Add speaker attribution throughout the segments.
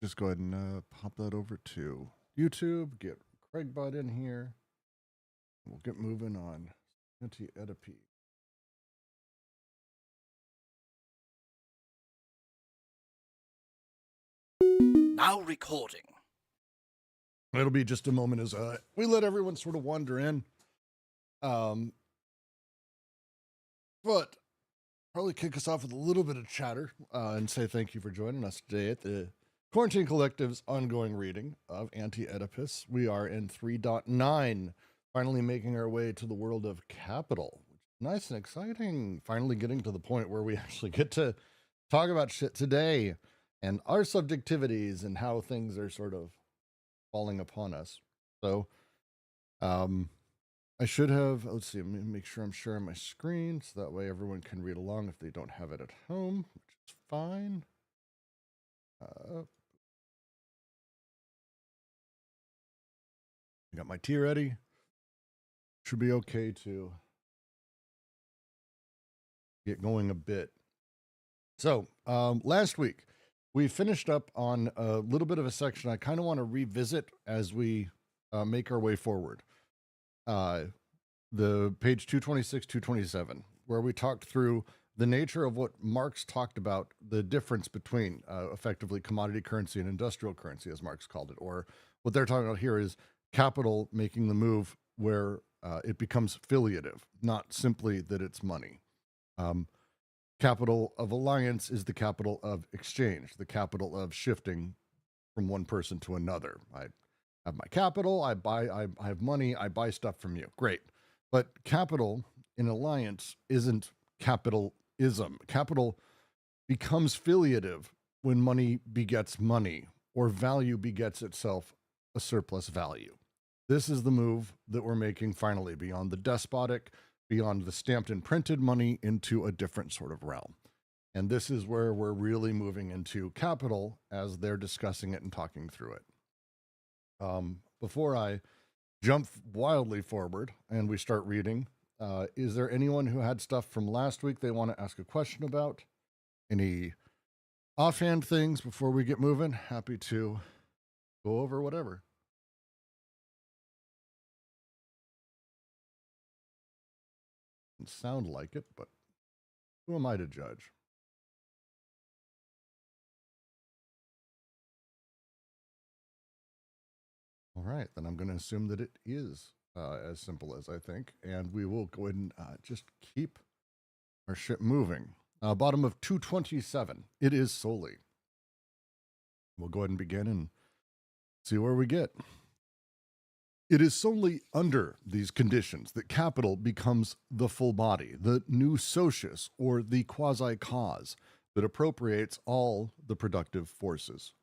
Speaker 1: Just go ahead and pop that over to YouTube. Get Craig Butt in here. We'll get moving on Anti-Oedipus.
Speaker 2: Now recording.
Speaker 1: It'll be just a moment as we let everyone sort of wander in. But probably kick us off with a little bit of chatter and say thank you for joining us today at the Quarantine Collective's ongoing reading of Anti-Oedipus. We are in 3.9, finally making our way to the world of capital. Nice and exciting. Finally getting to the point where we actually get to talk about shit today and our subjectivities and how things are sort of falling upon us. So, I should have, let's see, let me make sure I'm sharing my screen so that way everyone can read along if they don't have it at home, which is fine. I got my tea ready. Should be okay to get going a bit. So, last week, we finished up on a little bit of a section I kind of want to revisit as we make our way forward. The page 226, 227, where we talked through the nature of what Marx talked about, the difference between effectively commodity currency and industrial currency, as Marx called it, or what they're talking about here is capital making the move where it becomes filiative, not simply that it's money. Capital of alliance is the capital of exchange, the capital of shifting from one person to another. I have my capital, I have money, I buy stuff from you. Great. But capital in alliance isn't capitalism. Capital becomes filiative when money begets money or value begets itself a surplus value. This is the move that we're making finally beyond the despotic, beyond the stamped and printed money into a different sort of realm. And this is where we're really moving into capital as they're discussing it and talking through it. Before I jump wildly forward and we start reading, is there anyone who had stuff from last week they want to ask a question about? Any offhand things before we get moving? Happy to go over whatever. Doesn't sound like it, but who am I to judge? All right, then I'm going to assume that it is as simple as I think, and we will go ahead and just keep our ship moving. Bottom of 227, it is solely. We'll go ahead and begin and see where we get. It is solely under these conditions that capital becomes the full body, the nous socius, or the quasi-cause that appropriates all the productive forces.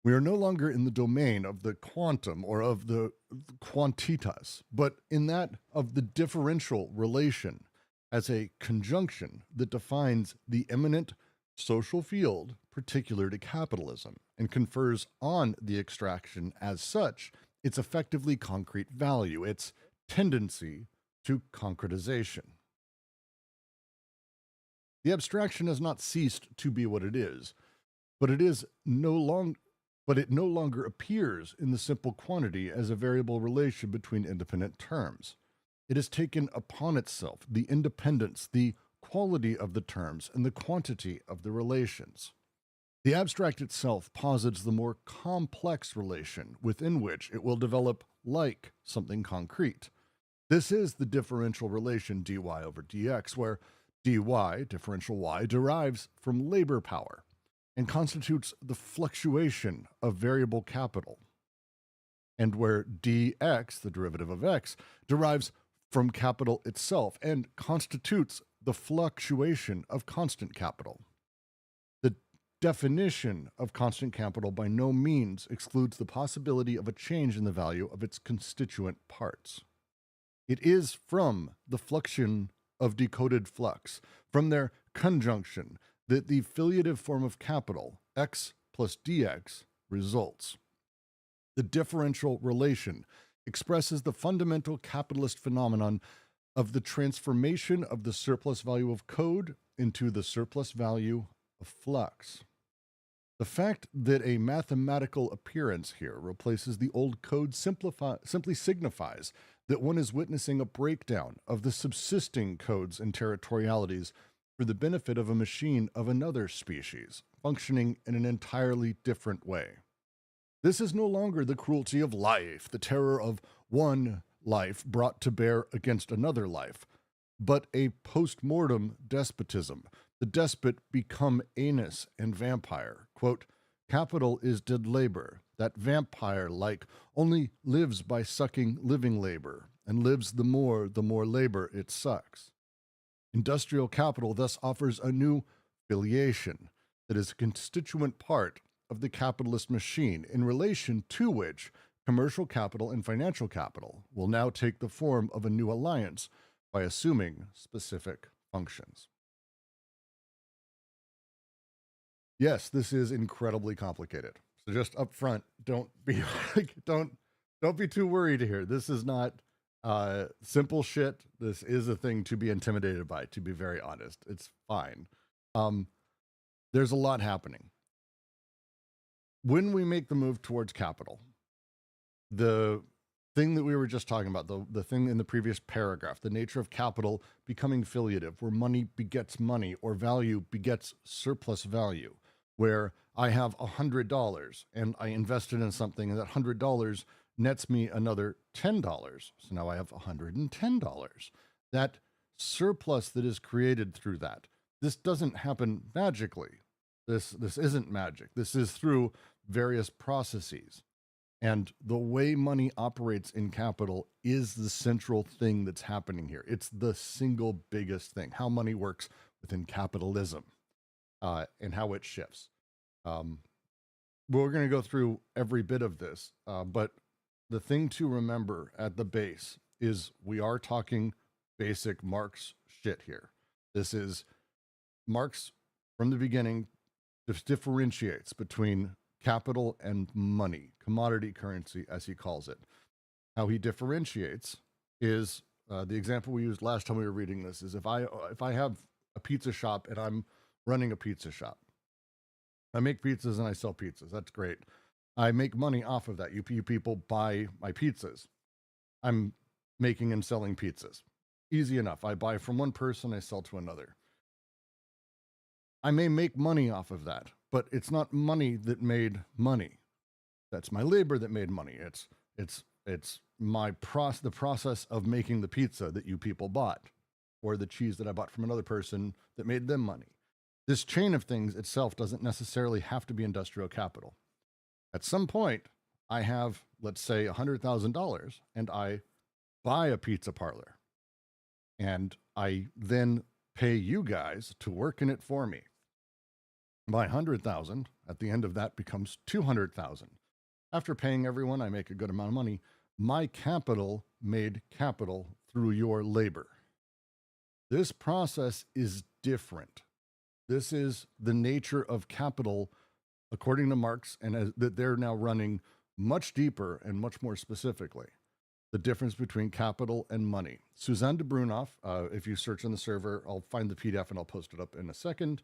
Speaker 1: We are no longer in the domain of the quantum or of the quantitas, but in that of the differential relation as a conjunction that defines the eminent social field particular to capitalism and confers on the extraction as such its effectively concrete value, its tendency to concretization. The abstraction has not ceased to be what it is, but it no longer appears in the simple quantity as a variable relation between independent terms. It has taken upon itself the independence, the quality of the terms, and the quantity of the relations. The abstract itself posits the more complex relation within which it will develop like something concrete. This is the differential relation dy over dx, where dy, differential y, derives from labor power and constitutes the fluctuation of variable capital, and where dx, the derivative of x, derives from capital itself and constitutes the fluctuation of constant capital. The definition of constant capital by no means excludes the possibility of a change in the value of its constituent parts. It is from the fluxion of decoded flux, from their conjunction, that the filiative form of capital, x plus dx, results. The differential relation expresses the fundamental capitalist phenomenon of the transformation of the surplus value of code into the surplus value of flux. The fact that a mathematical appearance here replaces the old code simply signifies that one is witnessing a breakdown of the subsisting codes and territorialities for the benefit of a machine of another species, functioning in an entirely different way. This is no longer the cruelty of life, the terror of one life brought to bear against another life, but a post-mortem despotism. The despot become anus and vampire. Quote, capital is dead labor, that vampire-like only lives by sucking living labor, and lives the more labor it sucks. Industrial capital thus offers a new filiation that is a constituent part of the capitalist machine, in relation to which commercial capital and financial capital will now take the form of a new alliance by assuming specific functions. Yes, this is incredibly complicated. So just up front, don't be don't be too worried here. This is not simple shit. This is a thing to be intimidated by, to be very honest. It's fine. There's a lot happening. When we make the move towards capital, the thing that we were just talking about, the thing in the previous paragraph, the nature of capital becoming filiative, where money begets money or value begets surplus value, where I have $100 and I invested in something and that $100 nets me another $10. So now I have $110. That surplus that is created through that, this doesn't happen magically. This isn't magic. This is through various processes. And the way money operates in capital is the central thing that's happening here. It's the single biggest thing, how money works within capitalism and how it shifts. We're going to go through every bit of this, but the thing to remember at the base is we are talking basic Marx shit here. This is Marx from the beginning just differentiates between capital and money, commodity currency, as he calls it. How he differentiates is the example we used last time we were reading this is if I have a pizza shop and I'm running a pizza shop, I make pizzas and I sell pizzas. That's great. I make money off of that. You people buy my pizzas. I'm making and selling pizzas. Easy enough. I buy from one person, I sell to another. I may make money off of that, but it's not money that made money. That's my labor that made money. It's the process of making the pizza that you people bought, or the cheese that I bought from another person that made them money. This chain of things itself doesn't necessarily have to be industrial capital. At some point, I have, let's say, $100,000, and I buy a pizza parlor, and I then pay you guys to work in it for me. My 100,000 at the end of that becomes 200,000. After paying everyone, I make a good amount of money. My capital made capital through your labor. This process is different. This is the nature of capital, according to Marx, and that they're now running much deeper and much more specifically. The difference between capital and money. Suzanne de Brunoff, if you search on the server, I'll find the PDF and I'll post it up in a second.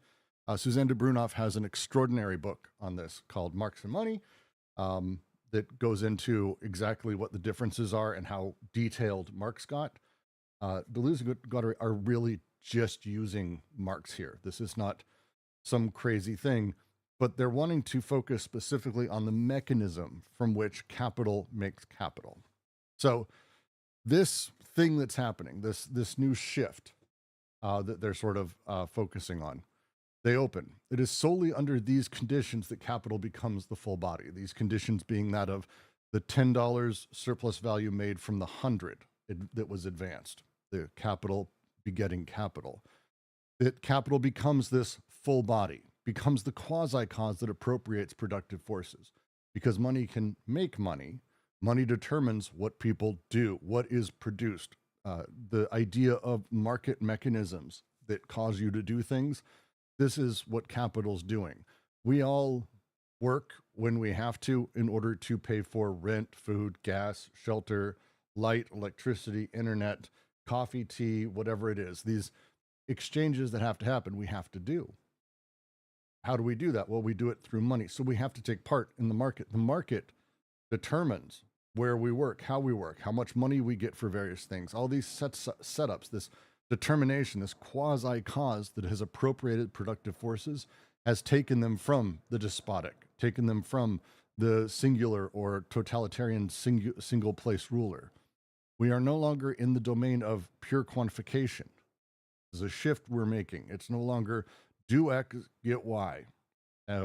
Speaker 1: Suzanne de Brunoff has an extraordinary book on this called Marx and Money that goes into exactly what the differences are and how detailed Marx got. Deleuze and Guattari are really just using Marx here. This is not some crazy thing, but they're wanting to focus specifically on the mechanism from which capital makes capital. So this thing that's happening, this new shift that they're sort of focusing on, they open. It is solely under these conditions that capital becomes the full body. These conditions being that of the $10 surplus value made from the 100 that was advanced, the capital begetting capital. That capital becomes this full body, becomes the quasi-cause that appropriates productive forces. Because money can make money, money determines what people do, what is produced. The idea of market mechanisms that cause you to do things, this is what capital's doing. We all work when we have to in order to pay for rent, food, gas, shelter, light, electricity, internet, coffee, tea, whatever it is. These exchanges that have to happen, we have to do. how do we do that? Well, we do it through money. So we have to take part in the market. The market determines where we work, how much money we get for various things. All these setups, this determination, this quasi-cause that has appropriated productive forces, has taken them from the despotic, taken them from the singular or totalitarian single place ruler. We are no longer in the domain of pure quantification. There's a shift we're making. It's no longer do X, get Y,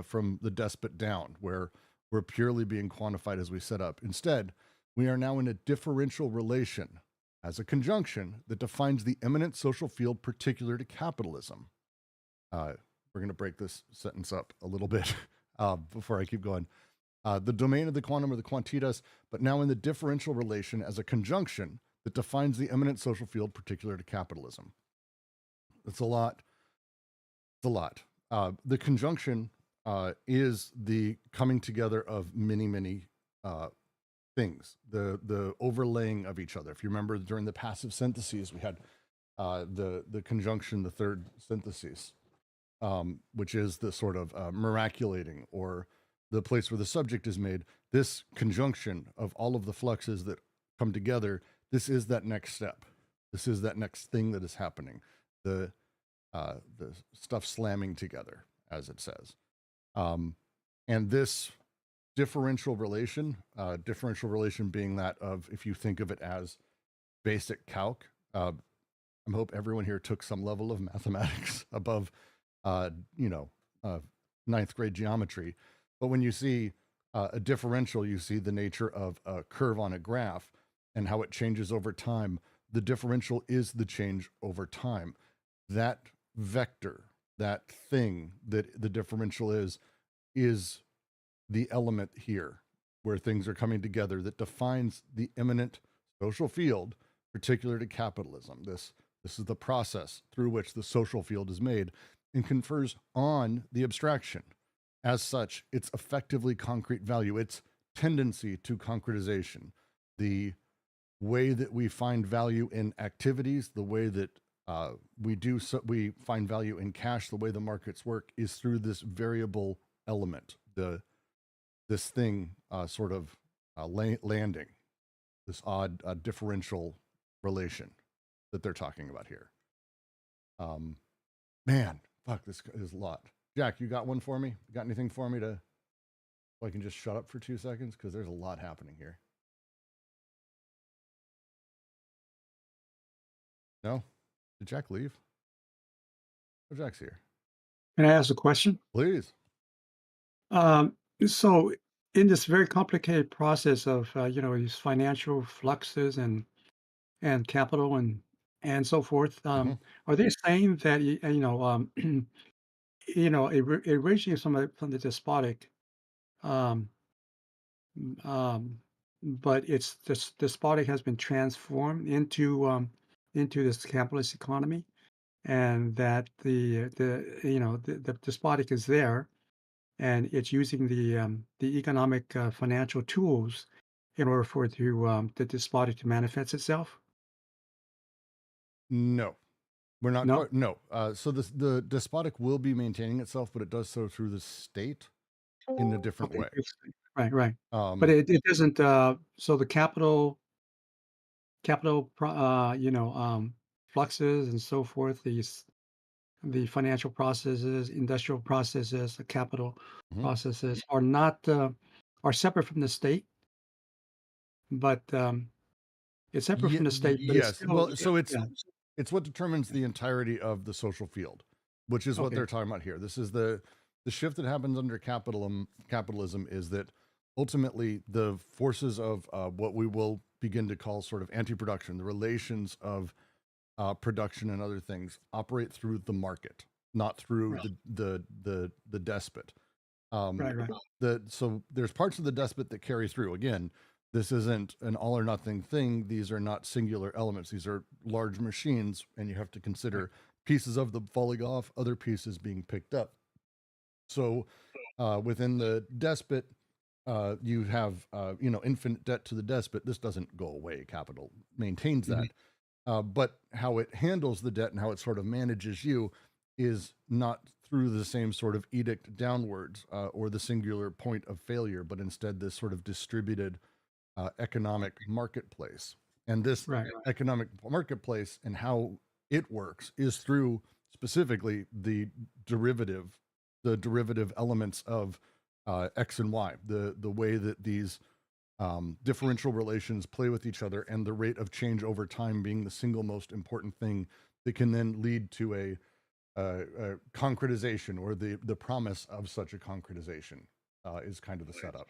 Speaker 1: from the despot down, where we're purely being quantified as we set up. Instead, we are now in a differential relation as a conjunction that defines the eminent social field particular to capitalism. We're going to break this sentence up a little bit before I keep going. The domain of the quantum or the quantitas, but now in the differential relation as a conjunction that defines the eminent social field particular to capitalism. It's a lot. It's a lot. The conjunction is the coming together of many things, the overlaying of each other. If you remember during the passive syntheses, we had the conjunction, the third synthesis, which is the sort of miraculating, or the place where the subject is made. This conjunction of all of the fluxes that come together, this is that next step. This is that next thing that is happening. The stuff slamming together, as it says. And this differential relation being that of, if you think of it as basic calc, I hope everyone here took some level of mathematics above, ninth grade geometry. But when you see a differential, you see the nature of a curve on a graph and how it changes over time. The differential is the change over time. That vector, that thing that the differential is the element here where things are coming together that defines the imminent social field particular to capitalism. This is the process through which the social field is made and confers on the abstraction. As such, its effectively concrete value, its tendency to concretization, the way that we find value in activities, the way that we find value in cash, the way the markets work is through this variable element, this thing sort of landing, this odd differential relation that they're talking about here. Man, fuck, this is a lot. Jack, you got one for me? Got anything for me so I can just shut up for 2 seconds? Because there's a lot happening here. No? Did Jack leave? Oh, Jack's here.
Speaker 3: Can I ask a question?
Speaker 1: Please.
Speaker 3: So in this very complicated process of, these financial fluxes and capital and so forth, are they saying that, originally from the despotic, um, um, but it's this despotic has been transformed into this capitalist economy, and that the despotic is there, and it's using the economic financial tools in order for the despotic to manifest itself?
Speaker 1: No. We're not
Speaker 3: No?
Speaker 1: quite, no. So the despotic will be maintaining itself, but it does so through the state in a different
Speaker 3: Okay,
Speaker 1: way.
Speaker 3: interesting. Right, right. But
Speaker 1: Um,
Speaker 3: it doesn't, so the fluxes and so forth, the financial processes, industrial processes, the capital
Speaker 1: mhm.
Speaker 3: processes are not, are separate from the state, but, it's separate from the state, but it's
Speaker 1: Yes.
Speaker 3: still,
Speaker 1: Well, so
Speaker 3: yeah,
Speaker 1: it's what determines the entirety of the social field, which is what
Speaker 3: okay,
Speaker 1: they're talking about here. This is the shift that happens under capitalism is that ultimately the forces of what we will begin to call sort of anti-production, the relations of production and other things operate through the market, not through
Speaker 3: right,
Speaker 1: the despot. Um,
Speaker 3: right, right,
Speaker 1: so there's parts of the despot that carry through. Again, this isn't an all or nothing thing. These are not singular elements. These are large machines, and you have to
Speaker 3: right,
Speaker 1: consider pieces of them falling off, other pieces being picked up. So within the despot, you have infinite debt to the despot. This doesn't go away. Capital maintains
Speaker 3: mhm,
Speaker 1: that. But how it handles the debt and how it sort of manages you is not through the same sort of edict downwards or the singular point of failure, but instead this sort of distributed economic marketplace. And this
Speaker 3: Right.
Speaker 1: economic marketplace and how it works is through specifically the derivative elements of X and Y, the way that these differential relations play with each other, and the rate of change over time being the single most important thing that can then lead to a concretization, or the promise of such a concretization is kind of the setup.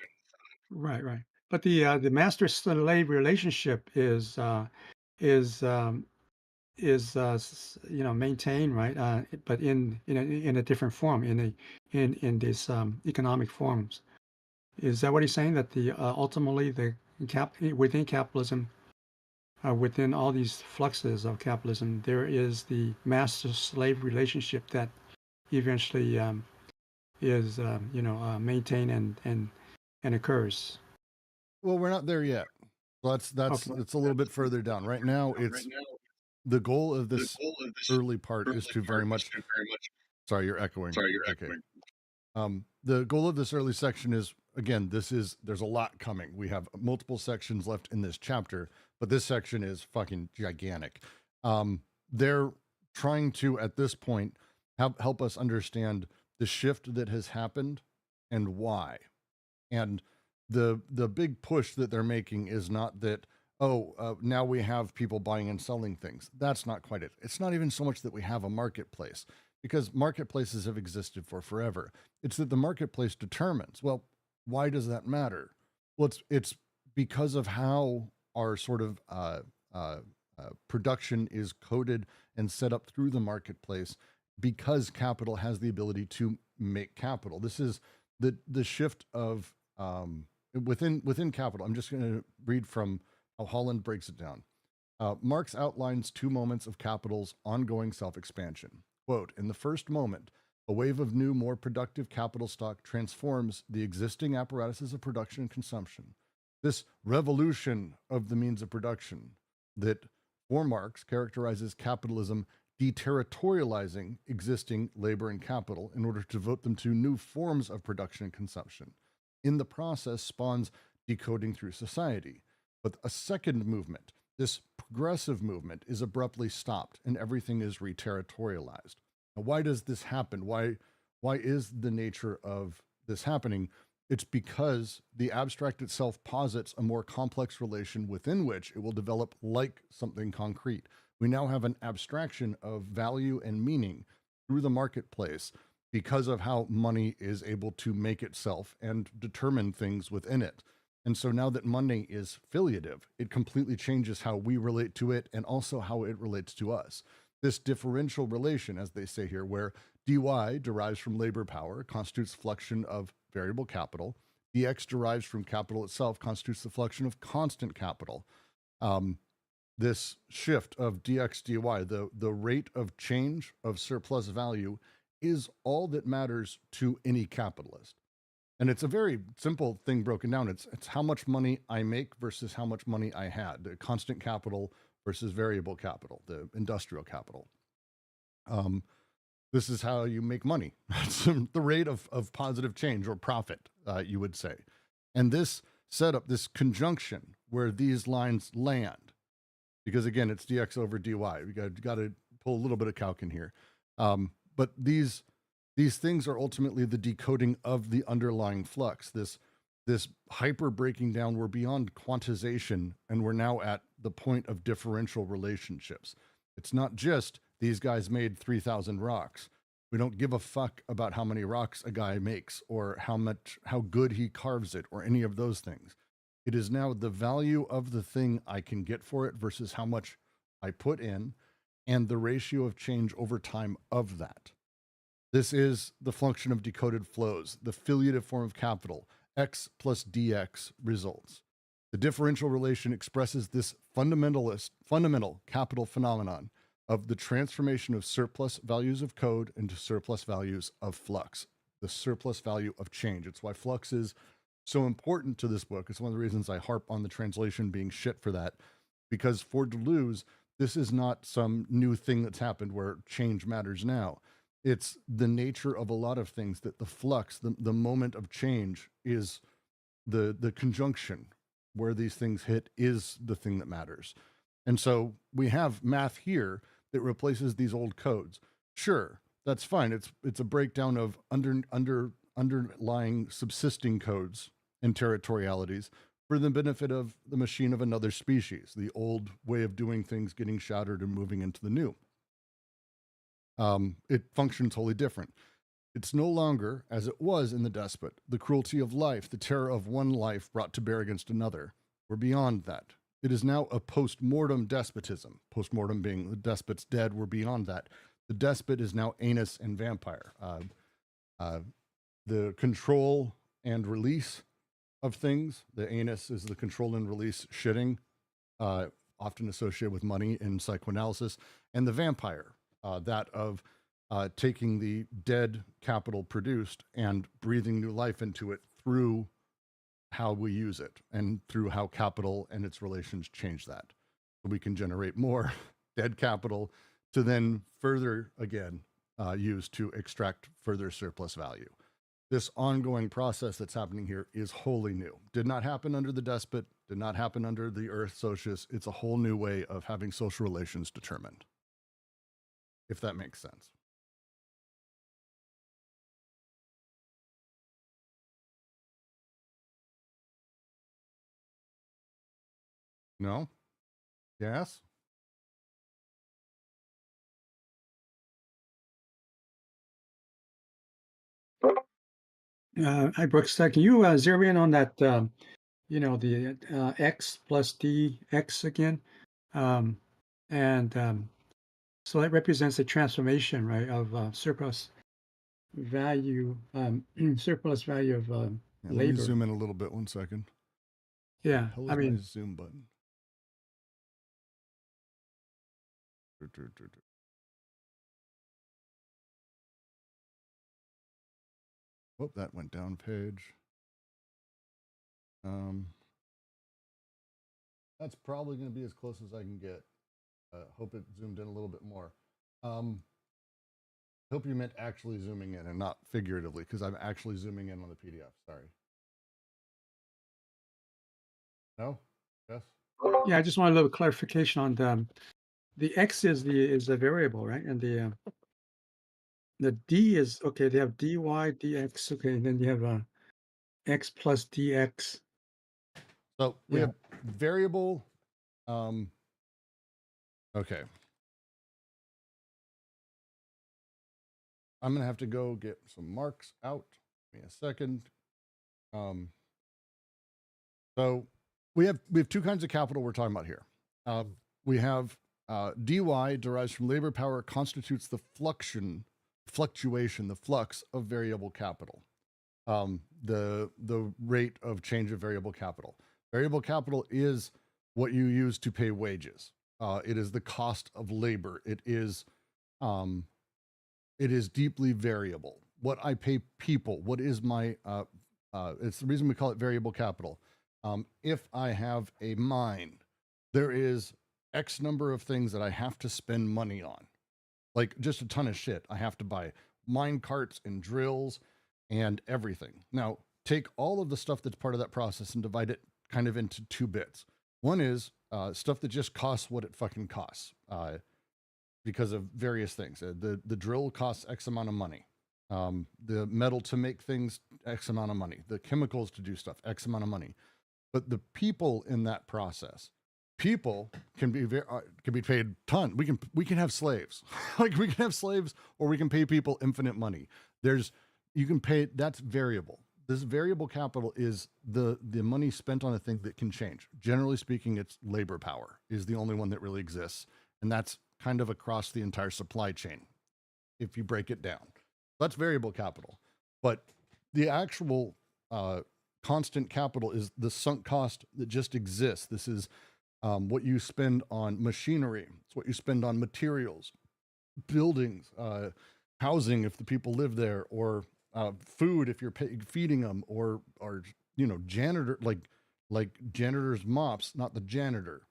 Speaker 3: Right, right. But the master-slave relationship is maintained, right? But in a different form, in these economic forms. Is that what he's saying? That the ultimately within capitalism, within all these fluxes of capitalism, there is the master-slave relationship that eventually is maintained and occurs.
Speaker 1: Well, we're not there yet. So that's
Speaker 3: Okay.
Speaker 1: it's a little bit further down. Right now, it's the goal of this early part is to very much. Sorry, you're echoing. Okay. The goal of this early section is, again, there's a lot coming. We have multiple sections left in this chapter, but this section is fucking gigantic. They're trying to, at this point, help us understand the shift that has happened and why. And the big push that they're making is not that, now we have people buying and selling things. That's not quite it. It's not even so much that we have a marketplace, because marketplaces have existed for forever. It's that the marketplace determines, well, why does that matter? Well, it's because of how our sort of production is coded and set up through the marketplace, because capital has the ability to make capital. This is the shift of within capital. I'm just going to read from how Holland breaks it down. Marx outlines two moments of capital's ongoing self-expansion. Quote, in the first moment, a wave of new, more productive capital stock transforms the existing apparatuses of production and consumption. This revolution of the means of production that, for Marx, characterizes capitalism deterritorializing existing labor and capital in order to devote them to new forms of production and consumption. In the process, spawns decoding through society. But a second movement, this progressive movement, is abruptly stopped and everything is reterritorialized. Now, why does this happen? Why is the nature of this happening? It's because the abstract itself posits a more complex relation within which it will develop like something concrete. We now have an abstraction of value and meaning through the marketplace because of how money is able to make itself and determine things within it. And so now that money is filiative, it completely changes how we relate to it and also how it relates to us. This differential relation, as they say here, where dy derives from labor power, constitutes fluxion of variable capital. Dx derives from capital itself, constitutes the fluxion of constant capital. This shift of dx dy, the rate of change of surplus value, is all that matters to any capitalist. And it's a very simple thing broken down. It's how much money I make versus how much money I had, the constant capital versus variable capital, the industrial capital. This is how you make money. It's the rate of positive change or profit, you would say. And this setup, this conjunction where these lines land, because again, it's dx over dy. We got to pull a little bit of calc in here. But these things are ultimately the decoding of the underlying flux. This hyper breaking down, we're beyond quantization, and we're now at the point of differential relationships. It's not just these guys made 3,000 rocks. We don't give a fuck about how many rocks a guy makes or how good he carves it or any of those things. It is now the value of the thing I can get for it versus how much I put in, and the ratio of change over time of that. This is the function of decoded flows, the filiative form of capital. X plus dx results. The differential relation expresses this fundamental capital phenomenon of the transformation of surplus values of code into surplus values of flux, the surplus value of change. It's why flux is so important to this book. It's one of the reasons I harp on the translation being shit for that, because for Deleuze, this is not some new thing that's happened where change matters now. It's the nature of a lot of things that the flux, the moment of change is the conjunction where these things hit is the thing that matters. And so we have math here that replaces these old codes. Sure, that's fine. It's a breakdown of underlying subsisting codes and territorialities for the benefit of the machine of another species, the old way of doing things getting shattered and moving into the new. It functions wholly different. It's no longer, as it was in the despot, the cruelty of life, the terror of one life brought to bear against another. We're beyond that. It is now a post-mortem despotism. Post-mortem being the despot's dead, we're beyond that. The despot is now anus and vampire. The control and release of things. The anus is the control and release shitting, often associated with money in psychoanalysis. And the vampire, that of taking the dead capital produced and breathing new life into it through how we use it and through how capital and its relations change that. So we can generate more dead capital to then further, again, use to extract further surplus value. This ongoing process that's happening here is wholly new. Did not happen under the despot, did not happen under the earth socius. It's a whole new way of having social relations determined, if that makes sense. No? Yes?
Speaker 3: Hi, Brooks. Can you zero in on that, the x plus dx again? Um, and so that represents a transformation, right, of surplus value, surplus value of
Speaker 1: Yeah, let me
Speaker 3: labor.
Speaker 1: zoom in a little bit, 1 second.
Speaker 3: Yeah,
Speaker 1: Hell
Speaker 3: I
Speaker 1: is my
Speaker 3: mean,
Speaker 1: zoom button? Whoop, that went down page. That's probably going to be as close as I can get. Hope it zoomed in a little bit more. Hope you meant actually zooming in and not figuratively, because I'm actually zooming in on the PDF. Sorry. No? Yes?
Speaker 3: yeah, I just want a little clarification on the x is a variable, right? And the d is okay. They have dy dx. Okay, and then you have x plus dx.
Speaker 1: So we
Speaker 3: Yeah.
Speaker 1: have variable. Okay. I'm going to have to go get some marks out. Give me a second. So we have two kinds of capital we're talking about here. We have dy derives from labor power, constitutes the fluctuation, the flux of variable capital. The rate of change of variable capital. Variable capital is what you use to pay wages. It is the cost of labor. It is deeply variable. What I pay people, what is my, it's the reason we call it variable capital. If I have a mine, there is X number of things that I have to spend money on. Like just a ton of shit. I have to buy mine carts and drills and everything. Now, take all of the stuff that's part of that process and divide it kind of into two bits. One is stuff that just costs what it fucking costs because of various things. The drill costs X amount of money. The metal to make things, X amount of money. The chemicals to do stuff, X amount of money. But the people in that process, people can be paid ton. We can have slaves, like we can have slaves, or we can pay people infinite money. You can pay. That's variable. This variable capital is the money spent on a thing that can change. Generally speaking, it's labor power is the only one that really exists, and that's kind of across the entire supply chain. If you break it down, that's variable capital. But the actual constant capital is the sunk cost that just exists. This is what you spend on machinery. It's what you spend on materials, buildings, housing if the people live there, or food if you're feeding them, or janitor like janitor's mops, not the janitor.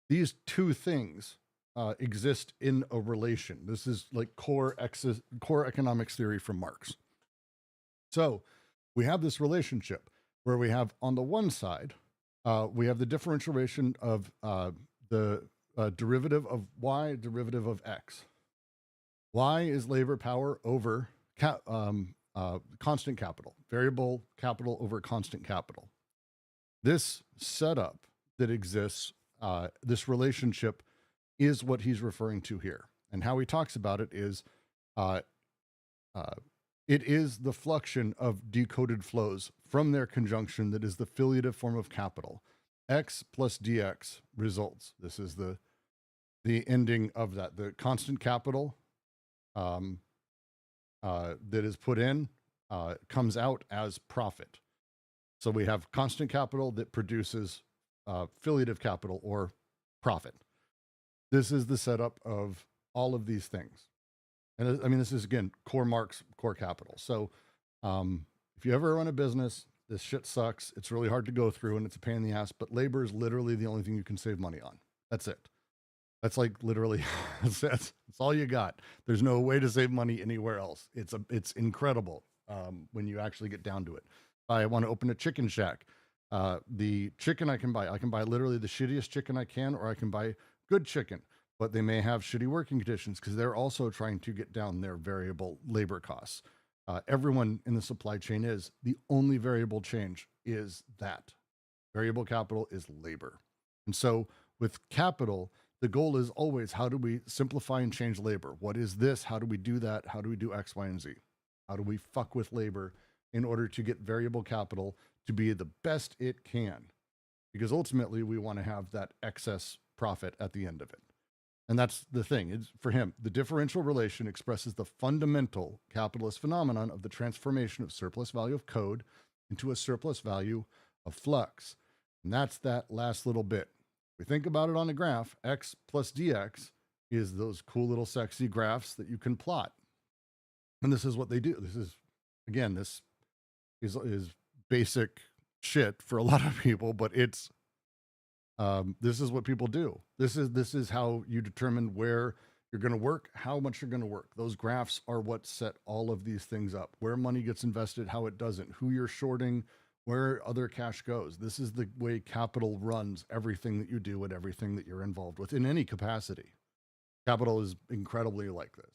Speaker 1: These two things exist in a relation. This is like core economics theory from Marx. So we have this relationship where we have on the one side, we have the differentiation of the derivative of y, derivative of x. Y is labor power over constant capital, variable capital over constant capital. This setup that exists, this relationship, is what he's referring to here. And how he talks about it is it is the fluxion of decoded flows from their conjunction that is the filiative form of capital. X plus dx results. This is the ending of that. The constant capital that is put in comes out as profit. So we have constant capital that produces filiative capital or profit. This is the setup of all of these things. And I mean, this is, again, core Marx, core capital. So if you ever run a business, this shit sucks. It's really hard to go through and it's a pain in the ass, but labor is literally the only thing you can save money on. That's it. That's like literally, that's all you got. There's no way to save money anywhere else. It's incredible when you actually get down to it. I want to open a chicken shack. The chicken I can buy literally the shittiest chicken I can, or I can buy good chicken, but they may have shitty working conditions because they're also trying to get down their variable labor costs. Everyone in the supply chain is. The only variable change is that. Variable capital is labor. And so with capital, the goal is always, how do we simplify and change labor? What is this? How do we do that? How do we do X, Y, and Z? How do we fuck with labor in order to get variable capital to be the best it can? Because ultimately we want to have that excess profit at the end of it. And that's the thing. It's, for him, the differential relation expresses the fundamental capitalist phenomenon of the transformation of surplus value of code into a surplus value of flux. And that's that last little bit. We think about it on a graph. X plus dx is those cool little sexy graphs that you can plot. And this is what they do. This is, again, this is basic shit for a lot of people, but it's this is what people do. This is how you determine where you're going to work, how much you're going to work. Those graphs are what set all of these things up, where money gets invested, how it doesn't, who you're shorting, where other cash goes. This is the way capital runs everything that you do and everything that you're involved with in any capacity. Capital is incredibly like this.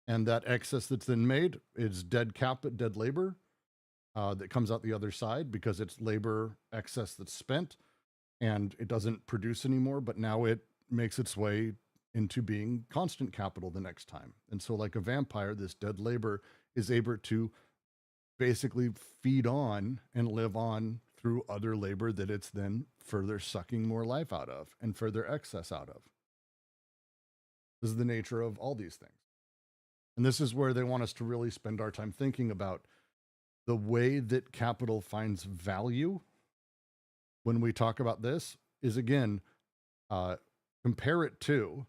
Speaker 1: And that excess that's then made is dead labor that comes out the other side because it's labor excess that's spent and it doesn't produce anymore, but now it makes its way into being constant capital the next time. And so like a vampire, this dead labor is able to basically feed on and live on through other labor that it's then further sucking more life out of and further excess out of. This is the nature of all these things. And this is where they want us to really spend our time thinking about the way that capital finds value. When we talk about this is, again, compare it to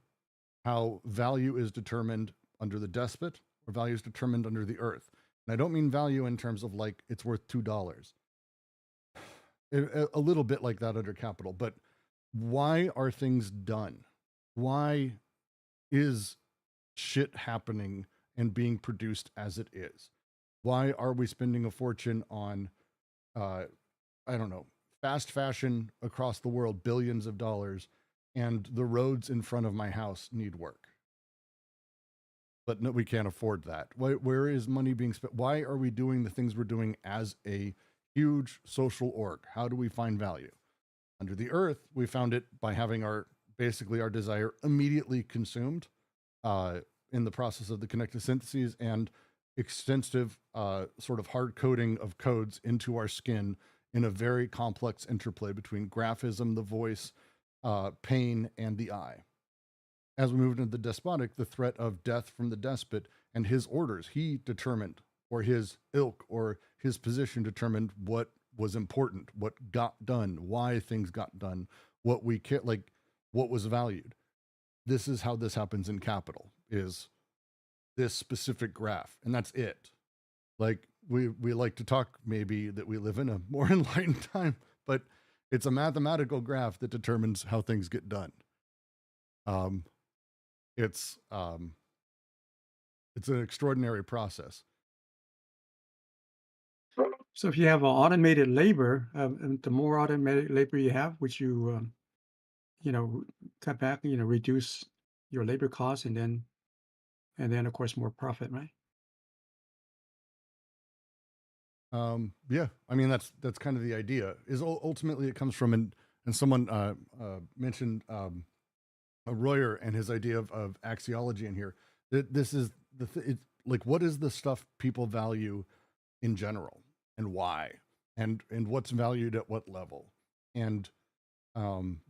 Speaker 1: how value is determined under the despot or value is determined under the earth. And I don't mean value in terms of like it's worth $2. A little bit like that under capital, but why are things done? Why is shit happening and being produced as it is? Why are we spending a fortune on, I don't know, fast fashion across the world, billions of dollars, and the roads in front of my house need work? But no, we can't afford that. Where is money being spent? Why are we doing the things we're doing as a huge social org? How do we find value? Under the earth, we found it by having basically our desire immediately consumed in the process of the connective syntheses and extensive sort of hard coding of codes into our skin in a very complex interplay between graphism, the voice, pain, and the eye. As we moved into the despotic, the threat of death from the despot and his orders, he determined, or his ilk or his position determined what was important, what got done, why things got done, what we care, like what was valued. This is how this happens in capital, is this specific graph, and that's it. Like we like to talk maybe that we live in a more enlightened time, but it's a mathematical graph that determines how things get done. It's um, it's an extraordinary process.
Speaker 3: So if you have automated labor, and the more automated labor you have, which you know, cut back, reduce your labor costs, and then of course more profit, right?
Speaker 1: Yeah, I mean that's kind of the idea. Is ultimately it comes from and someone mentioned Royer and his idea of axiology in here. That this is it's like what is the stuff people value in general and why and what's valued at what level and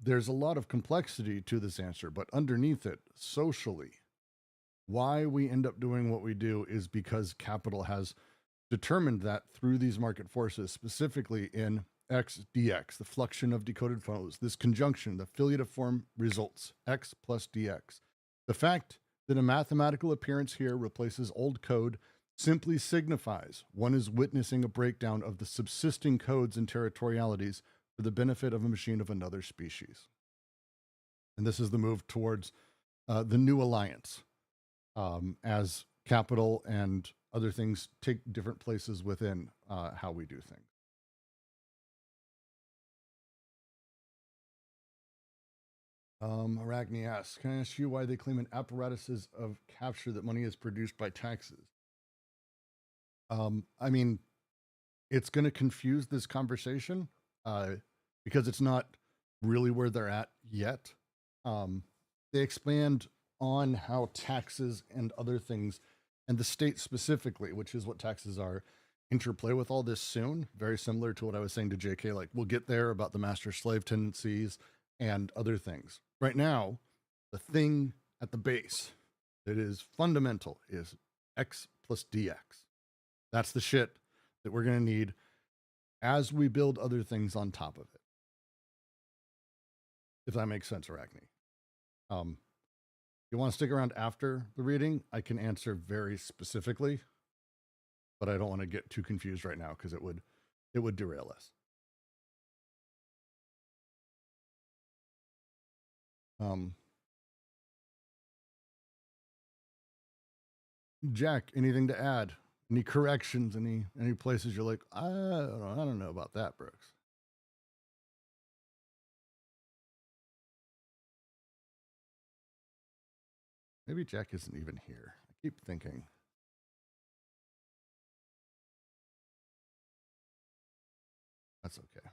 Speaker 1: there's a lot of complexity to this answer, but underneath it, socially, why we end up doing what we do is because capital has determined that through these market forces, specifically in x dx, the fluxion of decoded flows, this conjunction, the filiative form results, x plus dx. The fact that a mathematical appearance here replaces old code simply signifies one is witnessing a breakdown of the subsisting codes and territorialities for the benefit of a machine of another species. And this is the move towards the new alliance as capital and other things take different places within how we do things. Arachne asks, can I ask you why they claim in apparatuses of capture that money is produced by taxes? I mean, it's going to confuse this conversation because it's not really where they're at yet. They expand on how taxes and other things, and the state specifically, which is what taxes are, interplay with all this soon. Very similar to what I was saying to JK, like we'll get there about the master-slave tendencies and other things. Right now, the thing at the base that is fundamental is x plus dx. That's the shit that we're going to need as we build other things on top of it. If that makes sense, Arachne. You want to stick around after the reading? I can answer very specifically, but I don't want to get too confused right now because it would derail us. Jack, anything to add? Any corrections? Any places you're like, I don't know about that, Brooks? Maybe Jack isn't even here. I keep thinking. That's okay.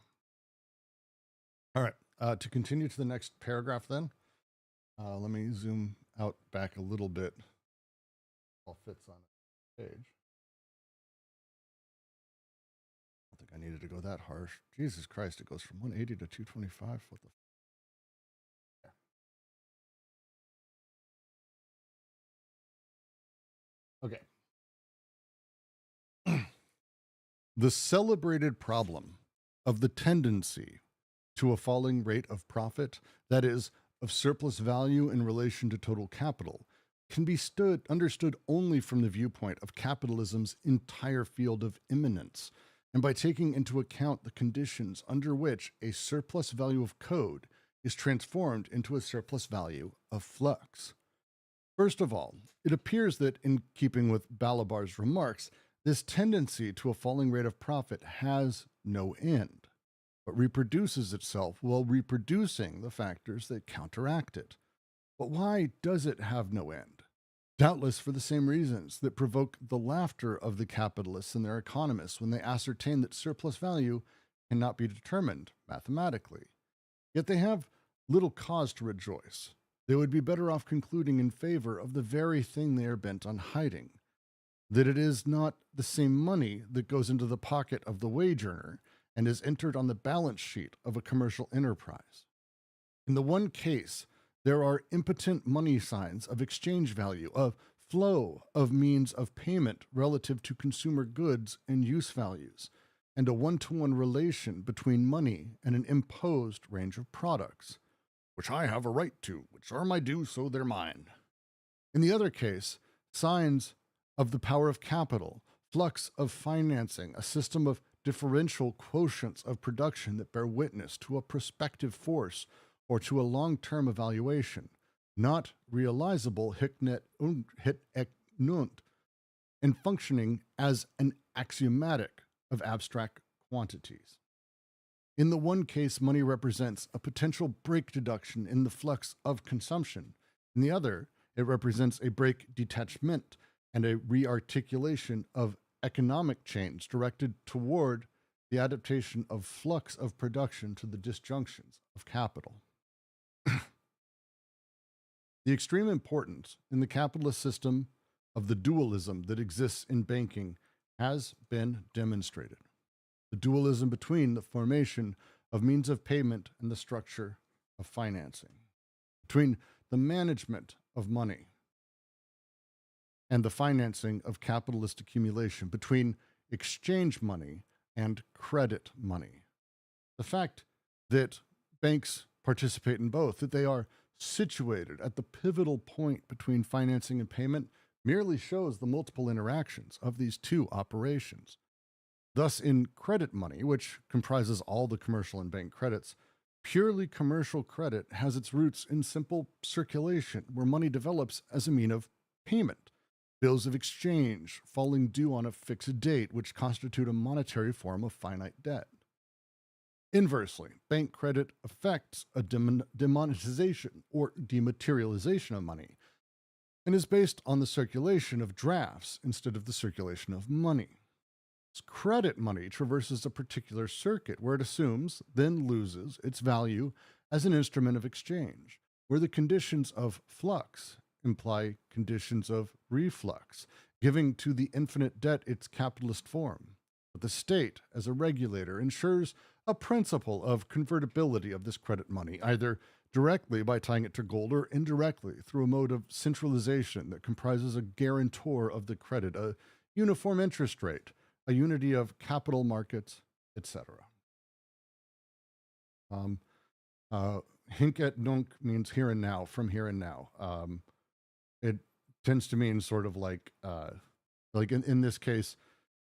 Speaker 1: All right. To continue to the next paragraph then, let me zoom out back a little bit. All fits on a page. I don't think I needed to go that harsh. Jesus Christ, it goes from 180 to 225. What the? Okay. The celebrated problem of the tendency to a falling rate of profit, that is, of surplus value in relation to total capital, can be understood only from the viewpoint of capitalism's entire field of immanence, and by taking into account the conditions under which a surplus value of code is transformed into a surplus value of flux. First of all, it appears that, in keeping with Balabar's remarks, this tendency to a falling rate of profit has no end, but reproduces itself while reproducing the factors that counteract it. But why does it have no end? Doubtless for the same reasons that provoke the laughter of the capitalists and their economists when they ascertain that surplus value cannot be determined mathematically. Yet they have little cause to rejoice. They would be better off concluding in favor of the very thing they are bent on hiding, that it is not the same money that goes into the pocket of the wage earner and is entered on the balance sheet of a commercial enterprise. In the one case, there are impotent money signs of exchange value, of flow of means of payment relative to consumer goods and use values, and a one-to-one relation between money and an imposed range of products, which I have a right to, which are my due, so they're mine. In the other case, signs of the power of capital, flux of financing, a system of differential quotients of production that bear witness to a prospective force or to a long-term evaluation, not realizable hic net und hit ec nunt, and functioning as an axiomatic of abstract quantities. In the one case, money represents a potential break deduction in the flux of consumption. In the other, it represents a break detachment and a rearticulation of economic change directed toward the adaptation of flux of production to the disjunctions of capital. The extreme importance in the capitalist system of the dualism that exists in banking has been demonstrated. The dualism between the formation of means of payment and the structure of financing, between the management of money and the financing of capitalist accumulation, between exchange money and credit money. The fact that banks participate in both, that they are situated at the pivotal point between financing and payment, merely shows the multiple interactions of these two operations. Thus, in credit money, which comprises all the commercial and bank credits, purely commercial credit has its roots in simple circulation, where money develops as a mean of payment. Bills of exchange falling due on a fixed date, which constitute a monetary form of finite debt. Inversely, bank credit affects a demonetization or dematerialization of money and is based on the circulation of drafts instead of the circulation of money. Credit money traverses a particular circuit where it assumes, then loses, its value as an instrument of exchange, where the conditions of flux imply conditions of reflux, giving to the infinite debt its capitalist form. But the state, as a regulator, ensures a principle of convertibility of this credit money, either directly by tying it to gold or indirectly through a mode of centralization that comprises a guarantor of the credit, a uniform interest rate, a unity of capital markets, etc. Hinc et nunc means here and now, from here and now. It tends to mean sort of like in this case,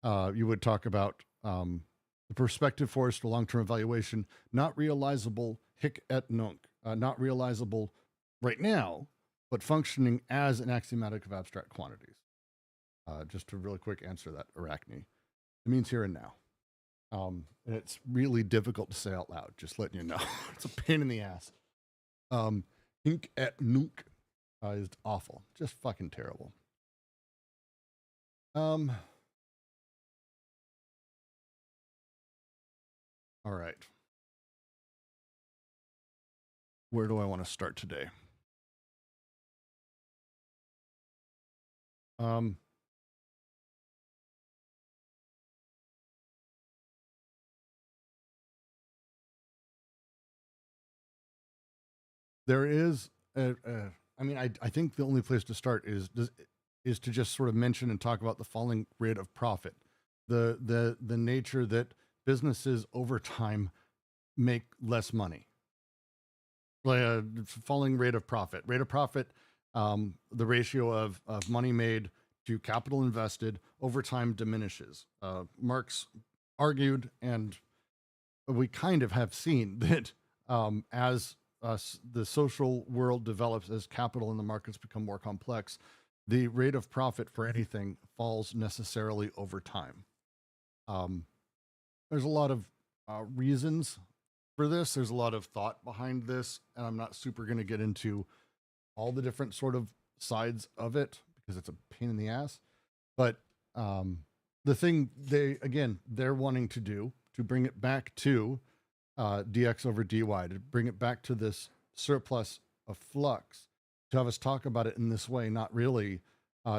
Speaker 1: you would talk about the perspective forced or long-term evaluation, not realizable hic et nunc, not realizable right now, but functioning as an axiomatic of abstract quantities. Just to really quick answer that, Arachne. It means here and now. And it's really difficult to say out loud, just letting you know. It's a pain in the ass. Hinc et nunc is awful. Just fucking terrible. All right. Where do I want to start today? There is, I think the only place to start is to just sort of mention and talk about the falling rate of profit, the nature that businesses over time make less money. Like a falling rate of profit. The ratio of money made to capital invested over time diminishes. Marx argued, and we kind of have seen that as the social world develops, as capital and the markets become more complex, the rate of profit for anything falls necessarily over time. There's a lot of reasons for this. There's a lot of thought behind this, and I'm not super going to get into all the different sort of sides of it because it's a pain in the ass. But the thing they're wanting to do to bring it back to dx over dy, to bring it back to this surplus of flux, to have us talk about it in this way, not really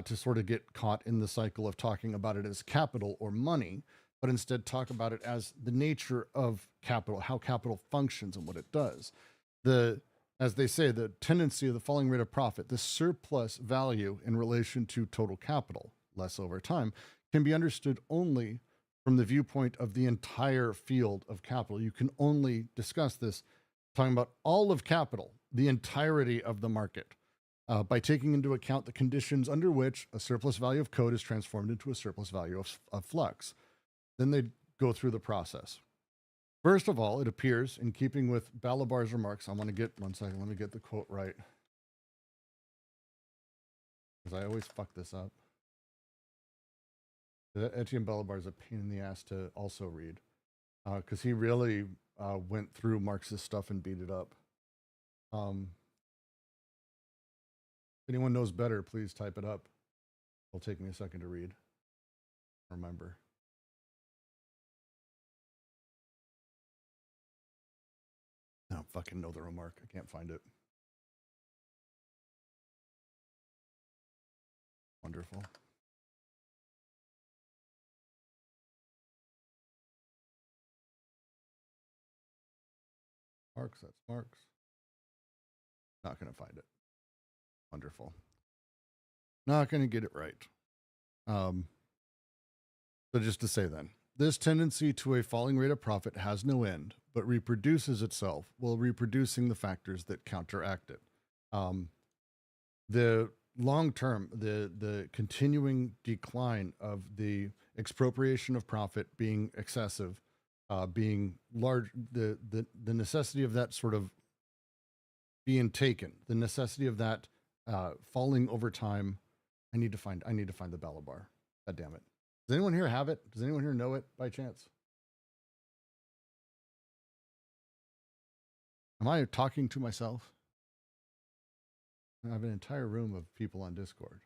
Speaker 1: to sort of get caught in the cycle of talking about it as capital or money, but instead talk about it as the nature of capital, how capital functions and what it does. As they say, the tendency of the falling rate of profit, the surplus value in relation to total capital, less over time, can be understood only from the viewpoint of the entire field of capital. You can only discuss this talking about all of capital, the entirety of the market, by taking into account the conditions under which a surplus value of code is transformed into a surplus value of flux. Then they go through the process. First of all, it appears, in keeping with Balabar's remarks, I want to get, one second, let me get the quote right. because I always fuck this up. Etienne Balibar is a pain in the ass to also read, because he really went through Marxist stuff and beat it up. If anyone knows better, please type it up. It'll take me a second to read. Remember. I don't fucking know the remark. I can't find it. Wonderful. Marx, that's Marx. Not going to find it. Wonderful. Not going to get it right. So just to say then, this tendency to a falling rate of profit has no end, but reproduces itself while reproducing the factors that counteract it. The long term, the continuing decline of the expropriation of profit being excessive, being large, the necessity of that sort of being taken, the necessity of that falling over time. I need to find the Balabar. God damn it. Does anyone here have it? Does anyone here know it by chance? Am I talking to myself? I have an entire room of people on Discord.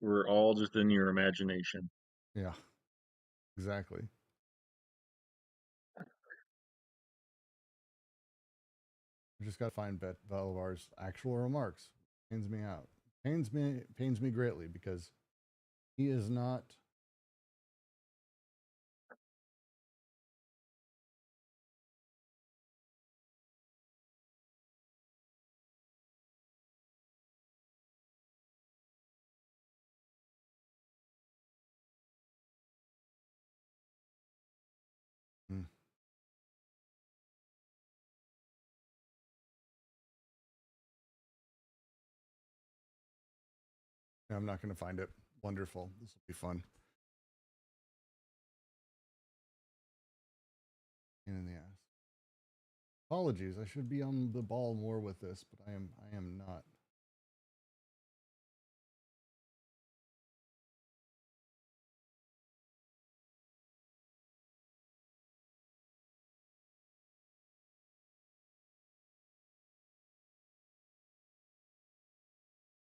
Speaker 4: We're all just in your imagination.
Speaker 1: Yeah, exactly. I just got to find Balabar's actual remarks. Pains me out. Pains me greatly because he is not. I'm not going to find it. Wonderful. This will be fun. Pain in the ass. Apologies. I should be on the ball more with this, but I am not.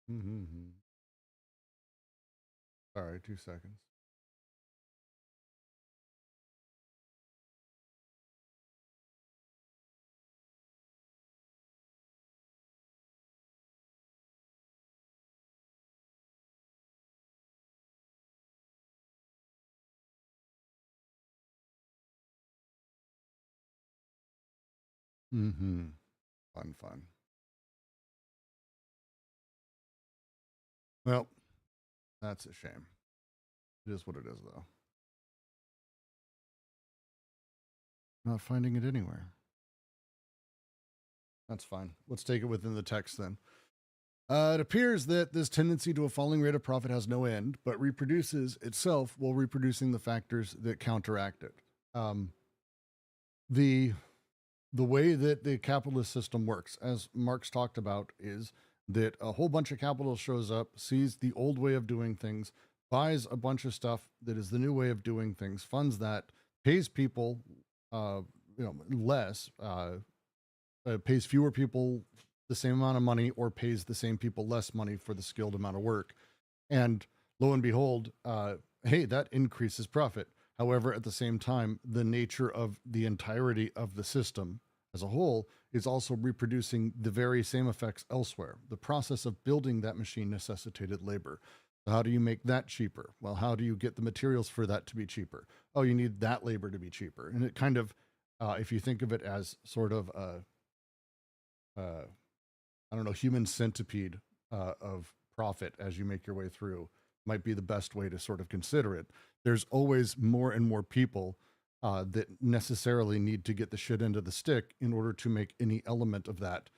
Speaker 1: Mm-hmm. Sorry, 2 seconds. Mm-hmm. Fun. Well, that's a shame. It is what it is, though. Not finding it anywhere. That's fine. Let's take it within the text then. It appears that this tendency to a falling rate of profit has no end, but reproduces itself while reproducing the factors that counteract it. The way that the capitalist system works, as Marx talked about, is that a whole bunch of capital shows up, sees the old way of doing things, buys a bunch of stuff that is the new way of doing things, funds that, pays people, less, pays fewer people the same amount of money, or pays the same people less money for the skilled amount of work. And lo and behold, hey, that increases profit. However, at the same time, the nature of the entirety of the system as a whole is also reproducing the very same effects elsewhere. The process of building that machine necessitated labor. How do you make that cheaper? Well, how do you get the materials for that to be cheaper? Oh, you need that labor to be cheaper. And it kind of, if you think of it as sort of human centipede of profit as you make your way through, might be the best way to sort of consider it. There's always more and more people that necessarily need to get the shit into the stick in order to make any element of that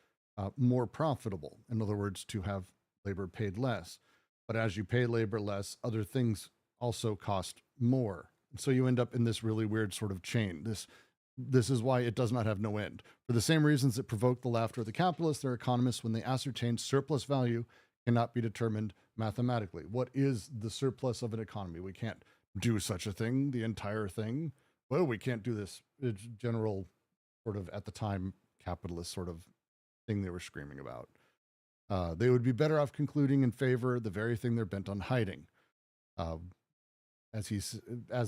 Speaker 1: more profitable. In other words, to have labor paid less. But as you pay labor less, other things also cost more. So you end up in this really weird sort of chain, this This is why it does not have no end. For the same reasons that provoke the laughter of the capitalists, their economists, when they ascertain surplus value, cannot be determined mathematically. What is the surplus of an economy? We can't do such a thing, the entire thing. Well, we can't do this. It's general, sort of, at the time, capitalist sort of thing they were screaming about. They would be better off concluding in favor the very thing they're bent on hiding. As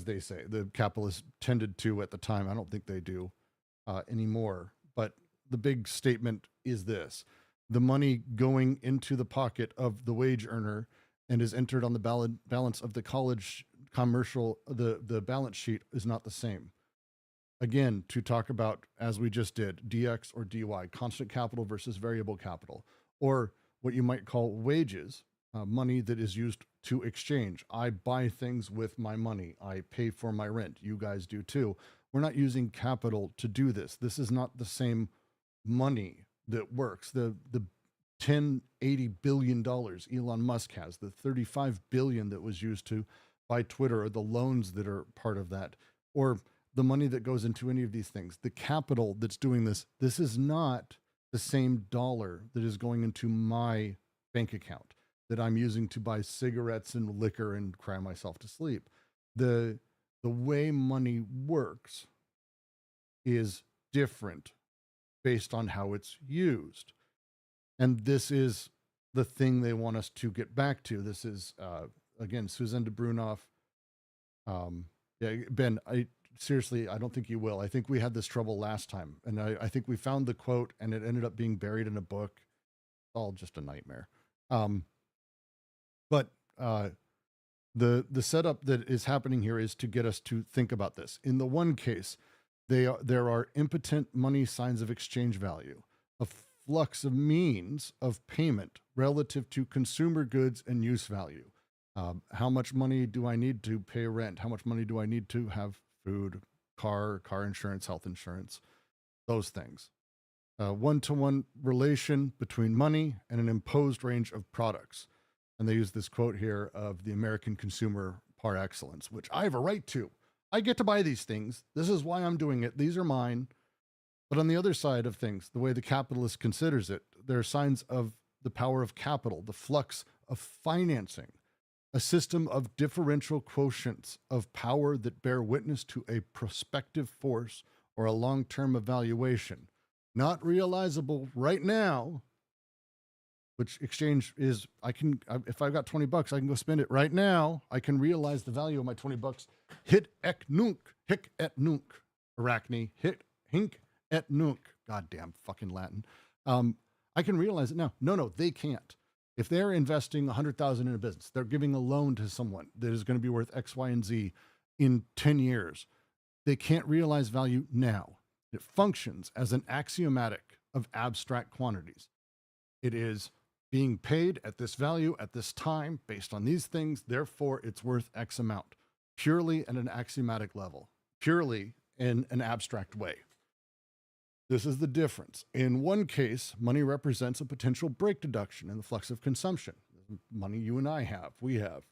Speaker 1: they say, the capitalists tended to at the time. I don't think they do anymore. But the big statement is this: the money going into the pocket of the wage earner and is entered on the balance of the college commercial, the balance sheet is not the same. Again, to talk about, as we just did, DX or DY, constant capital versus variable capital, or what you might call wages, money that is used to exchange. I buy things with my money. I pay for my rent. You guys do too. We're not using capital to do this. This is not the same money that works. The $80 billion Elon Musk has, the $35 billion that was used to buy Twitter, or the loans that are part of that, or the money that goes into any of these things, the capital that's doing this is not the same dollar that is going into my bank account that I'm using to buy cigarettes and liquor and cry myself to sleep. The way money works is different based on how it's used. And this is the thing they want us to get back to. This is, again, Suzanne de Brunoff. Yeah, Ben, seriously, I don't think you will. I think we had this trouble last time. And I think we found the quote and it ended up being buried in a book. All just a nightmare. But the setup that is happening here is to get us to think about this. In the one case, there are impotent money signs of exchange value, a flux of means of payment relative to consumer goods and use value. How much money do I need to pay rent? How much money do I need to have food, car insurance, health insurance, those things. One-to-one relation between money and an imposed range of products. And they use this quote here of the American consumer par excellence, which I have a right to. I get to buy these things. This is why I'm doing it. These are mine. But on the other side of things, the way the capitalist considers it, there are signs of the power of capital, the flux of financing, a system of differential quotients of power that bear witness to a prospective force or a long-term evaluation, not realizable right now, which exchange is, if I've got $20, I can go spend it right now. I can realize the value of my $20. Hit ek nunc, hic et nunc, Arachne, hit hink et nunc. Goddamn fucking Latin. I can realize it now. No, they can't. If they're investing $100,000 in a business, they're giving a loan to someone that is going to be worth X, Y, and Z in 10 years. They can't realize value now. It functions as an axiomatic of abstract quantities. It is being paid at this value at this time based on these things. Therefore, it's worth X amount, purely at an axiomatic level, purely in an abstract way. This is the difference. In one case, money represents a potential break deduction in the flux of consumption. Money you and I have, we have.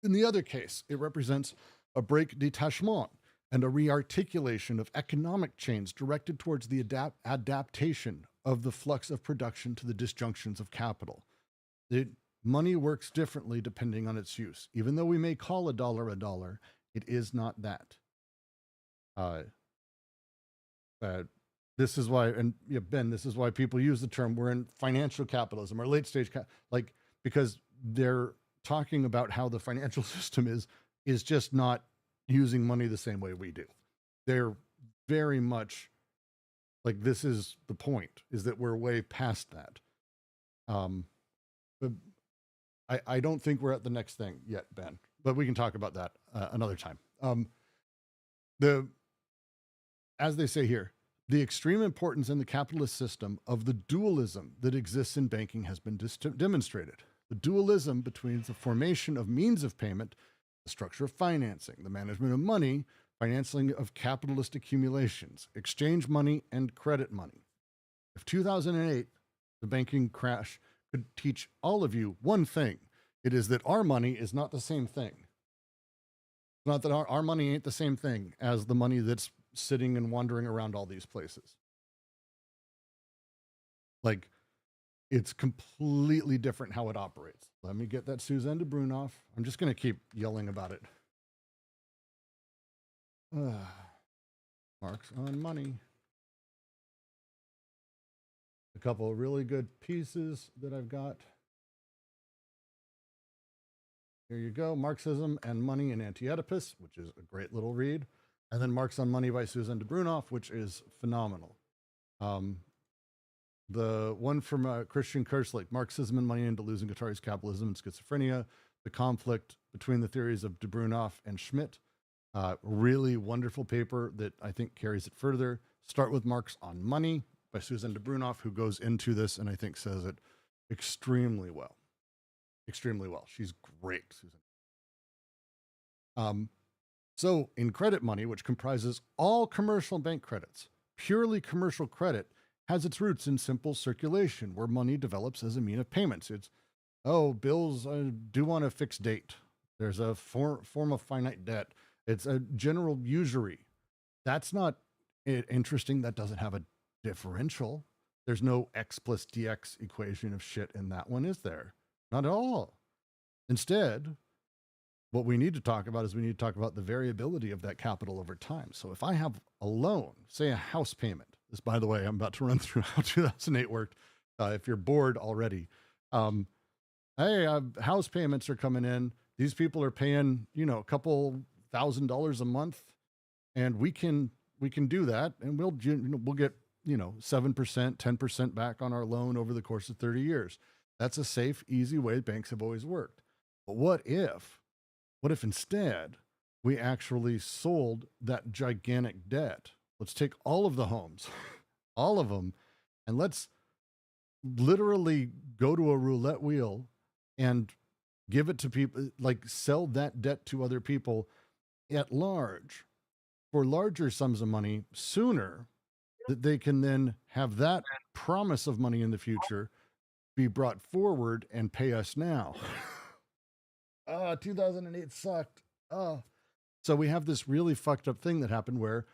Speaker 1: In the other case, it represents a break detachement and a rearticulation of economic chains directed towards the adaptation of the flux of production to the disjunctions of capital. Money works differently depending on its use. Even though we may call a dollar, it is not that. This is why, and yeah, Ben, this is why people use the term, we're in financial capitalism or late stage, because they're talking about how the financial system is just not using money the same way we do. They're very much like, this is the point, is that we're way past that. But I don't think we're at the next thing yet, Ben, but we can talk about that another time. As they say here, the extreme importance in the capitalist system of the dualism that exists in banking has been demonstrated. The dualism between the formation of means of payment, the structure of financing, the management of money, financing of capitalist accumulations, exchange money, and credit money. If 2008, the banking crash, could teach all of you one thing, it is that our money is not the same thing. It's not that our money ain't the same thing as the money that's sitting and wandering around all these places. Like, it's completely different how it operates. Let me get that Suzanne de Brunoff. I'm just going to keep yelling about it. Marx on Money. A couple of really good pieces that I've got. Here you go. Marxism and Money in Anti-Oedipus, which is a great little read. And then Marx on Money by Suzanne de Brunoff, which is phenomenal. The one from Christian Kerslake, Marxism and Money and Deleuze and Guattari's Capitalism and Schizophrenia, the conflict between the theories of de Brunoff and Schmidt. Really wonderful paper that I think carries it further. Start with Marx on Money by Suzanne de Brunoff, who goes into this and I think says it extremely well. Extremely well. She's great, Susan. So in credit money, which comprises all commercial bank credits, purely commercial credit has its roots in simple circulation, where money develops as a mean of payments. It's, oh, bills due on a fixed date. There's a form of finite debt. It's a general usury. That's not interesting. That doesn't have a differential. There's no x plus dx equation of shit in that one, is there? Not at all. Instead, what we need to talk about is we need to talk about the variability of that capital over time. So if I have a loan, say a house payment, this, by the way, I'm about to run through how 2008 worked. If you're bored already, hey, house payments are coming in. These people are paying, a couple $1,000 a month, and we can do that, and we'll get 7%, 10% back on our loan over the course of 30 years. That's a safe, easy way banks have always worked. But what if instead we actually sold that gigantic debt? Let's take all of the homes, all of them, and let's literally go to a roulette wheel and give it to people, like sell that debt to other people at large for larger sums of money sooner, that they can then have that promise of money in the future be brought forward and pay us now. 2008 sucked. So we have this really fucked up thing that happened where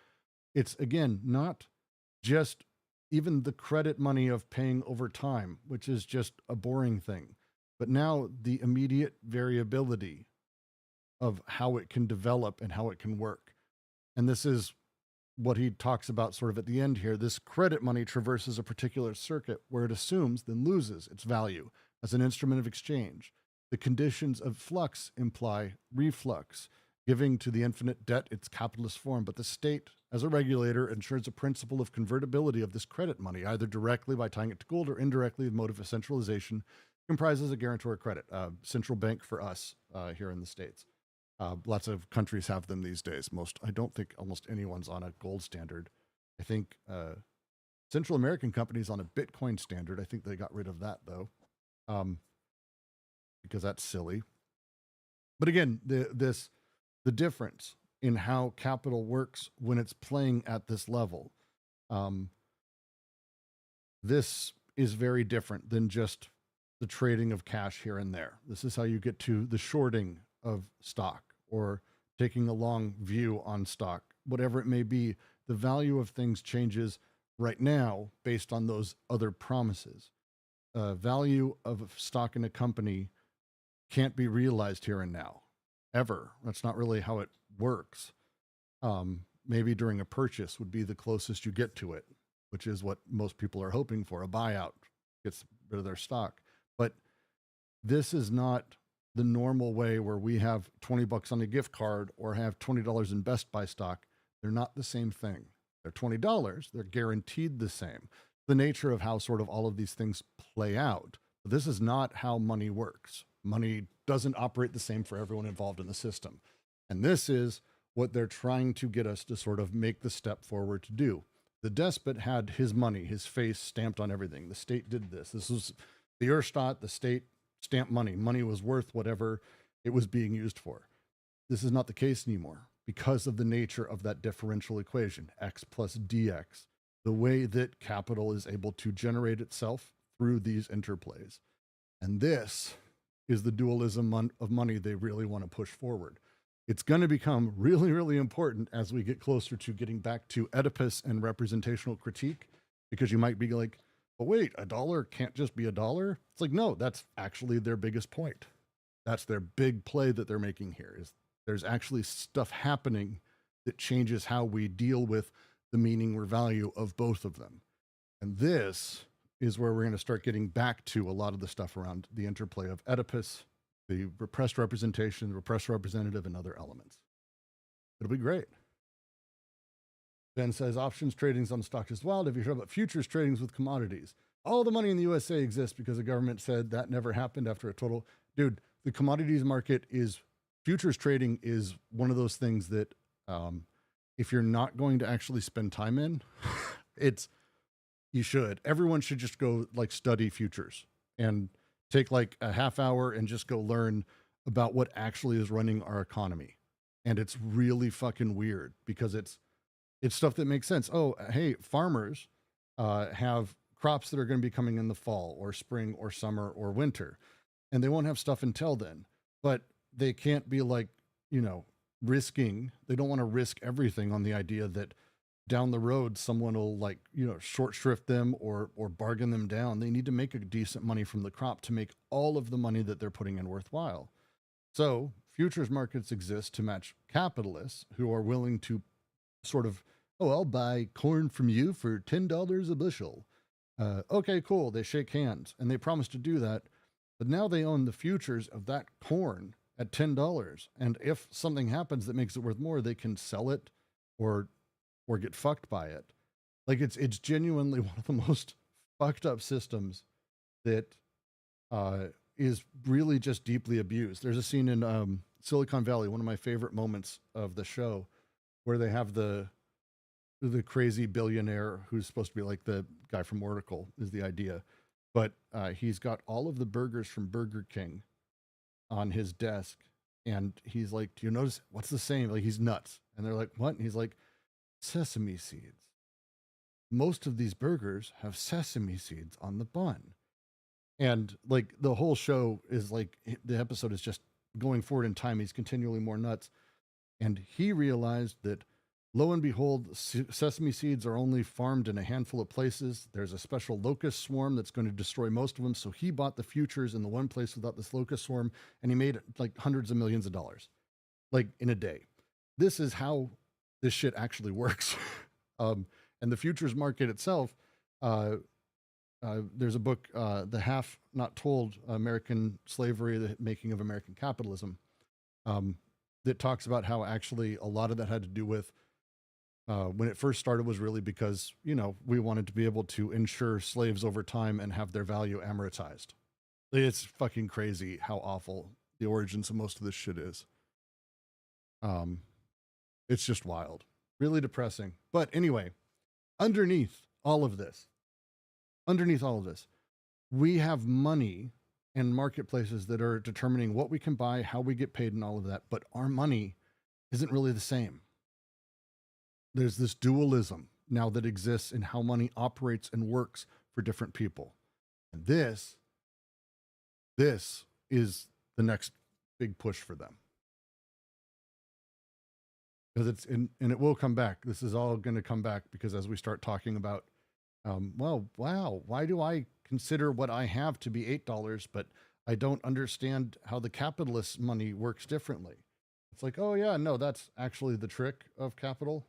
Speaker 1: it's, again, not just even the credit money of paying over time, which is just a boring thing, but now the immediate variability of how it can develop and how it can work. And this is what he talks about sort of at the end here. This credit money traverses a particular circuit where it assumes, then loses its value as an instrument of exchange. The conditions of flux imply reflux, giving to the infinite debt its capitalist form. But the state, as a regulator, ensures a principle of convertibility of this credit money, either directly by tying it to gold or indirectly with motive of centralization, comprises a guarantor credit, central bank for us here in the States. Lots of countries have them these days. I don't think almost anyone's on a gold standard. I think Central American companies on a Bitcoin standard. I think they got rid of that though, because that's silly. But again, the difference in how capital works when it's playing at this level, this is very different than just the trading of cash here and there. This is how you get to the shorting of stock or taking a long view on stock, whatever it may be. The value of things changes right now based on those other promises. Value of stock in a company can't be realized here and now, ever. That's not really how it works. Maybe during a purchase would be the closest you get to it, which is what most people are hoping for. A buyout gets rid of their stock. But this is not the normal way where we have $20 on a gift card or have $20 in Best Buy stock. They're not the same thing. They're $20. They're guaranteed the same. The nature of how sort of all of these things play out. This is not how money works. Money doesn't operate the same for everyone involved in the system. And this is what they're trying to get us to sort of make the step forward to do. The despot had his money, his face stamped on everything. The state did this. This was the Urstadt, the state stamped money. Money was worth whatever it was being used for. This is not the case anymore because of the nature of that differential equation, x plus dx, the way that capital is able to generate itself through these interplays. And this is the dualism of money they really want to push forward. It's going to become really, really important as we get closer to getting back to Oedipus and representational critique, because you might be like, but wait, a dollar can't just be a dollar. It's like, no, that's actually their biggest point. That's their big play that they're making here, is there's actually stuff happening that changes how we deal with the meaning or value of both of them. And this is where we're going to start getting back to a lot of the stuff around the interplay of Oedipus, the repressed representation, the repressed representative, and other elements. It'll be great. Ben says, options tradings on stocks is wild. Have you heard about futures tradings with commodities? All the money in the USA exists because the government said that never happened after a total... Dude, the commodities market is... Futures trading is one of those things that if you're not going to actually spend time in, you should. Everyone should just go like study futures and take like a half hour and just go learn about what actually is running our economy. And it's really fucking weird because it's stuff that makes sense. Oh, hey, farmers have crops that are going to be coming in the fall or spring or summer or winter, and they won't have stuff until then. But they can't be like, they don't want to risk everything on the idea that down the road someone will like, short shrift them or bargain them down. They need to make a decent money from the crop to make all of the money that they're putting in worthwhile. So futures markets exist to match capitalists who are willing to sort of, oh, I'll buy corn from you for $10 a bushel. Okay, cool. They shake hands and they promise to do that. But now they own the futures of that corn at $10. And if something happens that makes it worth more, they can sell it or get fucked by it. Like it's genuinely one of the most fucked up systems that is really just deeply abused. There's a scene in Silicon Valley, one of my favorite moments of the show, where they have the crazy billionaire who's supposed to be like the guy from Oracle is the idea. But he's got all of the burgers from Burger King on his desk. And he's like, do you notice what's the same? Like he's nuts. And they're like, what? And he's like, sesame seeds. Most of these burgers have sesame seeds on the bun. And like the whole show is like, the episode is just going forward in time. He's continually more nuts. And he realized that lo and behold, sesame seeds are only farmed in a handful of places. There's a special locust swarm that's going to destroy most of them. So he bought the futures in the one place without this locust swarm, and he made like hundreds of millions of dollars, like in a day. This is how this shit actually works. And the futures market itself, there's a book, The Half Not Told, American Slavery, the Making of American Capitalism, that talks about how actually a lot of that had to do with when it first started was really because, we wanted to be able to insure slaves over time and have their value amortized. It's fucking crazy how awful the origins of most of this shit is. It's just wild, really depressing. But anyway, underneath all of this, we have money and marketplaces that are determining what we can buy, how we get paid, and all of that. But our money isn't really the same. There's this dualism now that exists in how money operates and works for different people. And this is the next big push for them. Because and it will come back. This is all going to come back because as we start talking about, why do I consider what I have to be $8, but I don't understand how the capitalist money works differently? It's like, oh yeah, no, that's actually the trick of capital.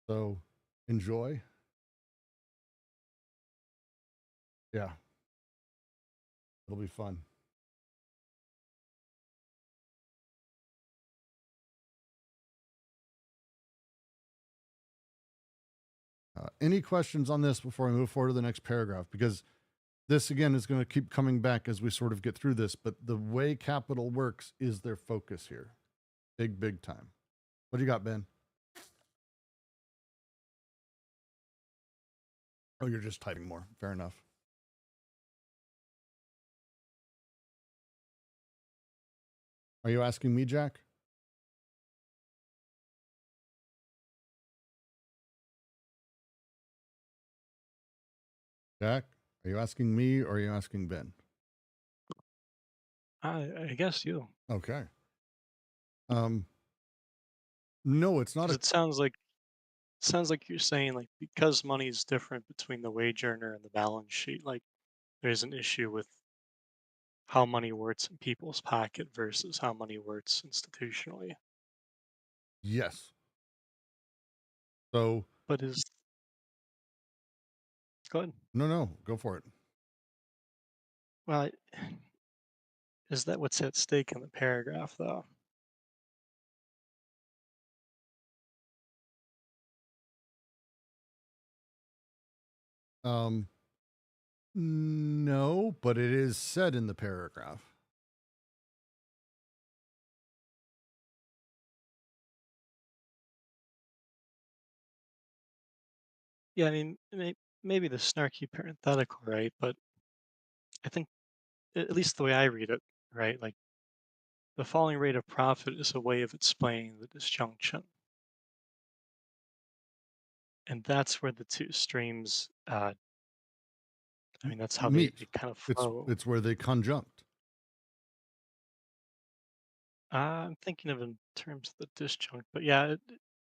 Speaker 1: So enjoy. Yeah. It'll be fun. Any questions on this before I move forward to the next paragraph? Because this, again, is going to keep coming back as we sort of get through this, but the way capital works is their focus here. Big, big time. What do you got, Ben? Oh, you're just typing more. Fair enough. Are you asking me, Jack? Jack, are you asking me or are you asking Ben?
Speaker 5: I guess you.
Speaker 1: Okay. No, it's not
Speaker 5: Because
Speaker 1: a
Speaker 5: it sounds like you're saying like because money is different between the wage earner and the balance sheet, like there's an issue with how money works in people's pocket versus how money works institutionally.
Speaker 1: yes. So
Speaker 5: But is go ahead.
Speaker 1: no, go for it.
Speaker 5: Well, is that what's at stake in the paragraph though?
Speaker 1: Um, no, but it is said in the paragraph.
Speaker 5: Yeah, I mean, maybe the snarky parenthetical, right? But I think at least the way I read it, right? Like the falling rate of profit is a way of explaining the disjunction. And that's where the two streams, I mean, that's how they
Speaker 1: Meet.
Speaker 5: kind of flow.
Speaker 1: It's where they conjunct.
Speaker 5: I'm thinking of in terms of the disjunct, but yeah,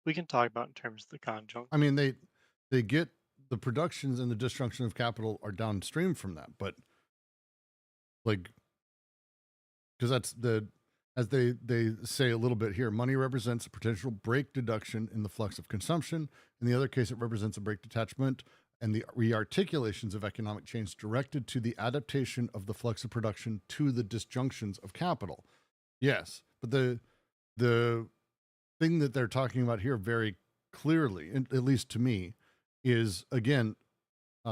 Speaker 5: we can talk about in terms of the conjunct.
Speaker 1: I mean, they get the productions and the disjunction of capital are downstream from that, but like because that's the as they say a little bit here, money represents a potential break deduction in the flux of consumption. In the other case, it represents a break detachment and the rearticulations of economic change directed to the adaptation of the flux of production to the disjunctions of capital. Yes, but the thing that they're talking about here very clearly, at least to me, is again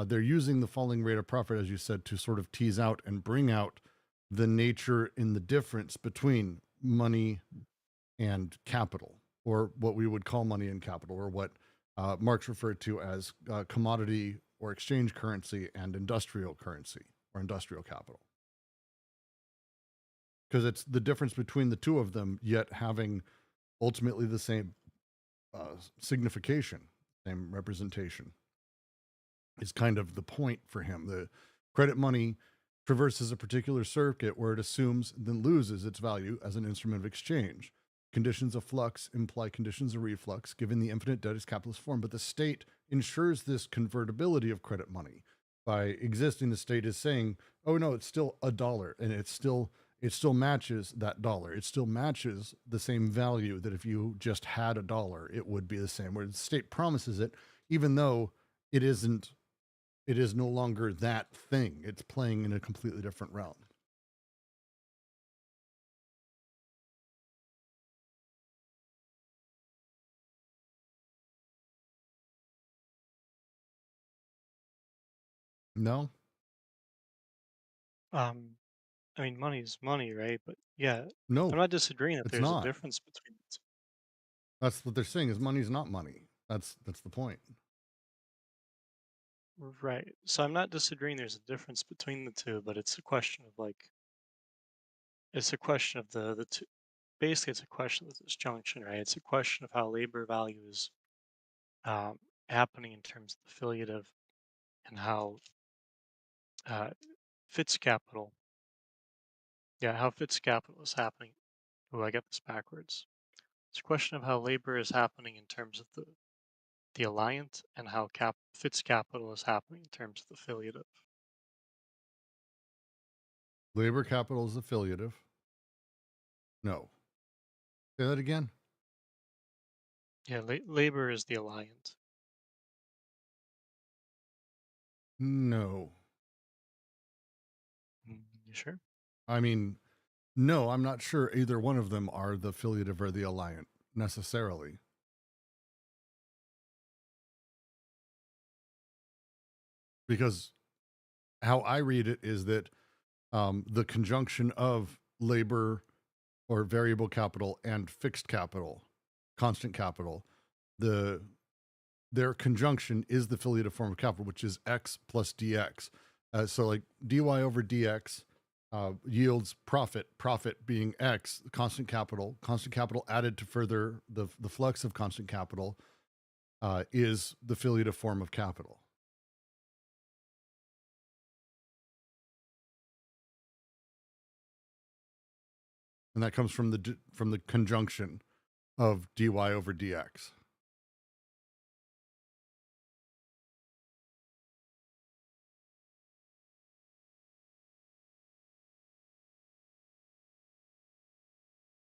Speaker 1: they're using the falling rate of profit, as you said, to sort of tease out and bring out the nature in the difference between money and capital, or what we would call money and capital, or what Marx referred to as commodity or exchange currency and industrial currency or industrial capital. Because it's the difference between the two of them, yet having ultimately the same signification, same representation, is kind of the point for him. The credit money traverses a particular circuit where it assumes and then loses its value as an instrument of exchange. Conditions of flux imply conditions of reflux, given the infinite debt is capitalist form, but the state ensures this convertibility of credit money. By existing, the state is saying, oh no, it's still a dollar, and it still matches that dollar. It still matches the same value that if you just had a dollar, it would be the same. Where the state promises it, even though it isn't, it is no longer that thing. It's playing in a completely different realm. No,
Speaker 5: Um, I mean, money is money, right? But yeah, I'm
Speaker 1: no,
Speaker 5: not disagreeing that
Speaker 1: it's
Speaker 5: there's a
Speaker 1: not.
Speaker 5: difference between the two.
Speaker 1: That's what they're saying is money's not money. That's the point.
Speaker 5: Right. So I'm not disagreeing there's a difference between the two, but it's a question of like, it's a question of the two. Basically, it's a question of the disjunction, right? It's a question of how labor value is um, happening in terms of the affiliative and how uh, fits capital. Yeah, how fits capital is happening. Oh, I got this backwards. It's a question of how labor is happening in terms of the alliant and how fits capital is happening in terms of the affiliative.
Speaker 1: Labor capital is affiliative. No. Say that again.
Speaker 5: Yeah, labor is the alliant.
Speaker 1: No.
Speaker 5: You sure?
Speaker 1: I mean, no, I'm not sure either one of them are the affiliative or the alliant necessarily. Because how I read it is that the conjunction of labor or variable capital and fixed capital, constant capital, their conjunction is the affiliative form of capital, which is x plus dx. So like dy over dx yields profit, profit being x, constant capital added to further the flux of constant capital is the affiliative form of capital. And that comes from the conjunction of dy over dx.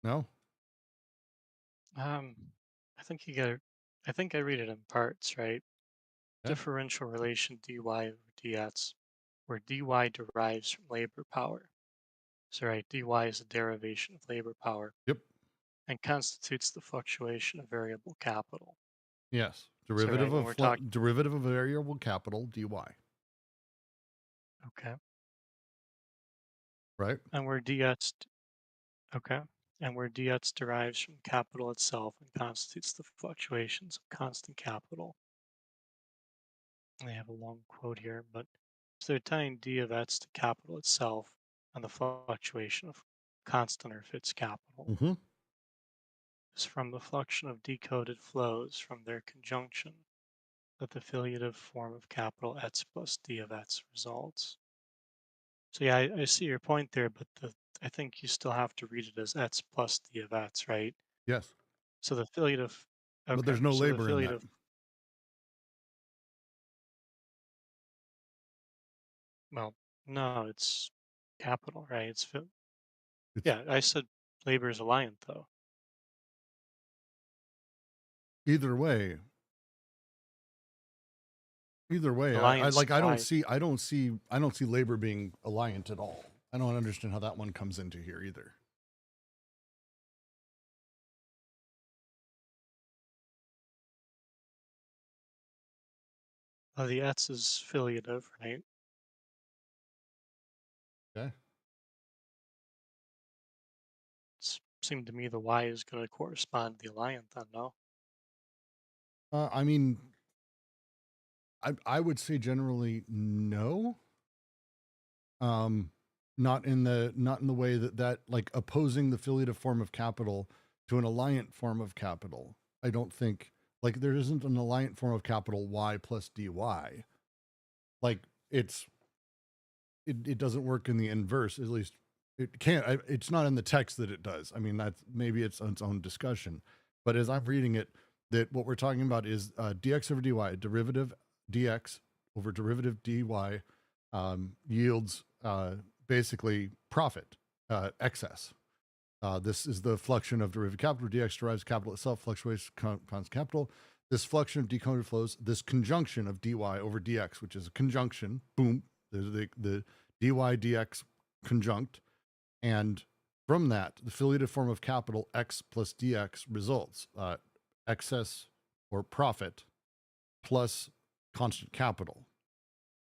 Speaker 1: No?
Speaker 5: I think you got. I think I read it in parts, right?
Speaker 1: Okay.
Speaker 5: Differential relation dy over dx, where dy derives from labor power. So right, dy is a derivation of labor power
Speaker 1: Yep.
Speaker 5: and constitutes the fluctuation of variable capital.
Speaker 1: Yes.
Speaker 5: So
Speaker 1: Derivative
Speaker 5: right, when
Speaker 1: of
Speaker 5: we're talking,
Speaker 1: derivative of variable capital dy.
Speaker 5: okay,
Speaker 1: Right?
Speaker 5: and where dx, okay, and where dx derives from capital itself and constitutes the fluctuations of constant capital. I have a long quote here, but so they're tying d of x to capital itself and the fluctuation of constant or fixed capital.
Speaker 1: Mm-hmm.
Speaker 5: Is from the fluxion of decoded flows from their conjunction that the filiative form of capital x plus d of x results. So yeah, I see your point there, but I think you still have to read it as x plus d of x, right?
Speaker 1: Yes.
Speaker 5: So the filiative,
Speaker 1: But
Speaker 5: okay,
Speaker 1: there's no
Speaker 5: so the
Speaker 1: labor in that.
Speaker 5: filiative, well, no, it's capital, right?
Speaker 1: It's
Speaker 5: Yeah, I said labor is alliant though.
Speaker 1: either way. Either way, I
Speaker 5: Alliance
Speaker 1: like I don't
Speaker 5: implies
Speaker 1: see labor being alliant at all. I don't understand how that one comes into here either.
Speaker 5: the x is filiative, right?
Speaker 1: Okay.
Speaker 5: Seemed to me the y is going to correspond to the alliant then, no?
Speaker 1: I mean, I would say generally no. Not in the way that like opposing the filiative form of capital to an alliant form of capital. I don't think like there isn't an alliant form of capital y plus dy. Like it doesn't work in the inverse. At least it can't. It's not in the text that it does. I mean, that's maybe it's its own discussion. But as I'm reading it, that what we're talking about is dx over dy, derivative dx over derivative dy yields basically profit, excess. This is the fluxion of derivative capital. Dx derives capital itself, fluctuates constant capital. This fluxion of decoded flows, this conjunction of dy over dx, which is a conjunction, boom, the dy dx conjunct. And from that, the filiative form of capital x plus dx results excess or profit plus constant capital.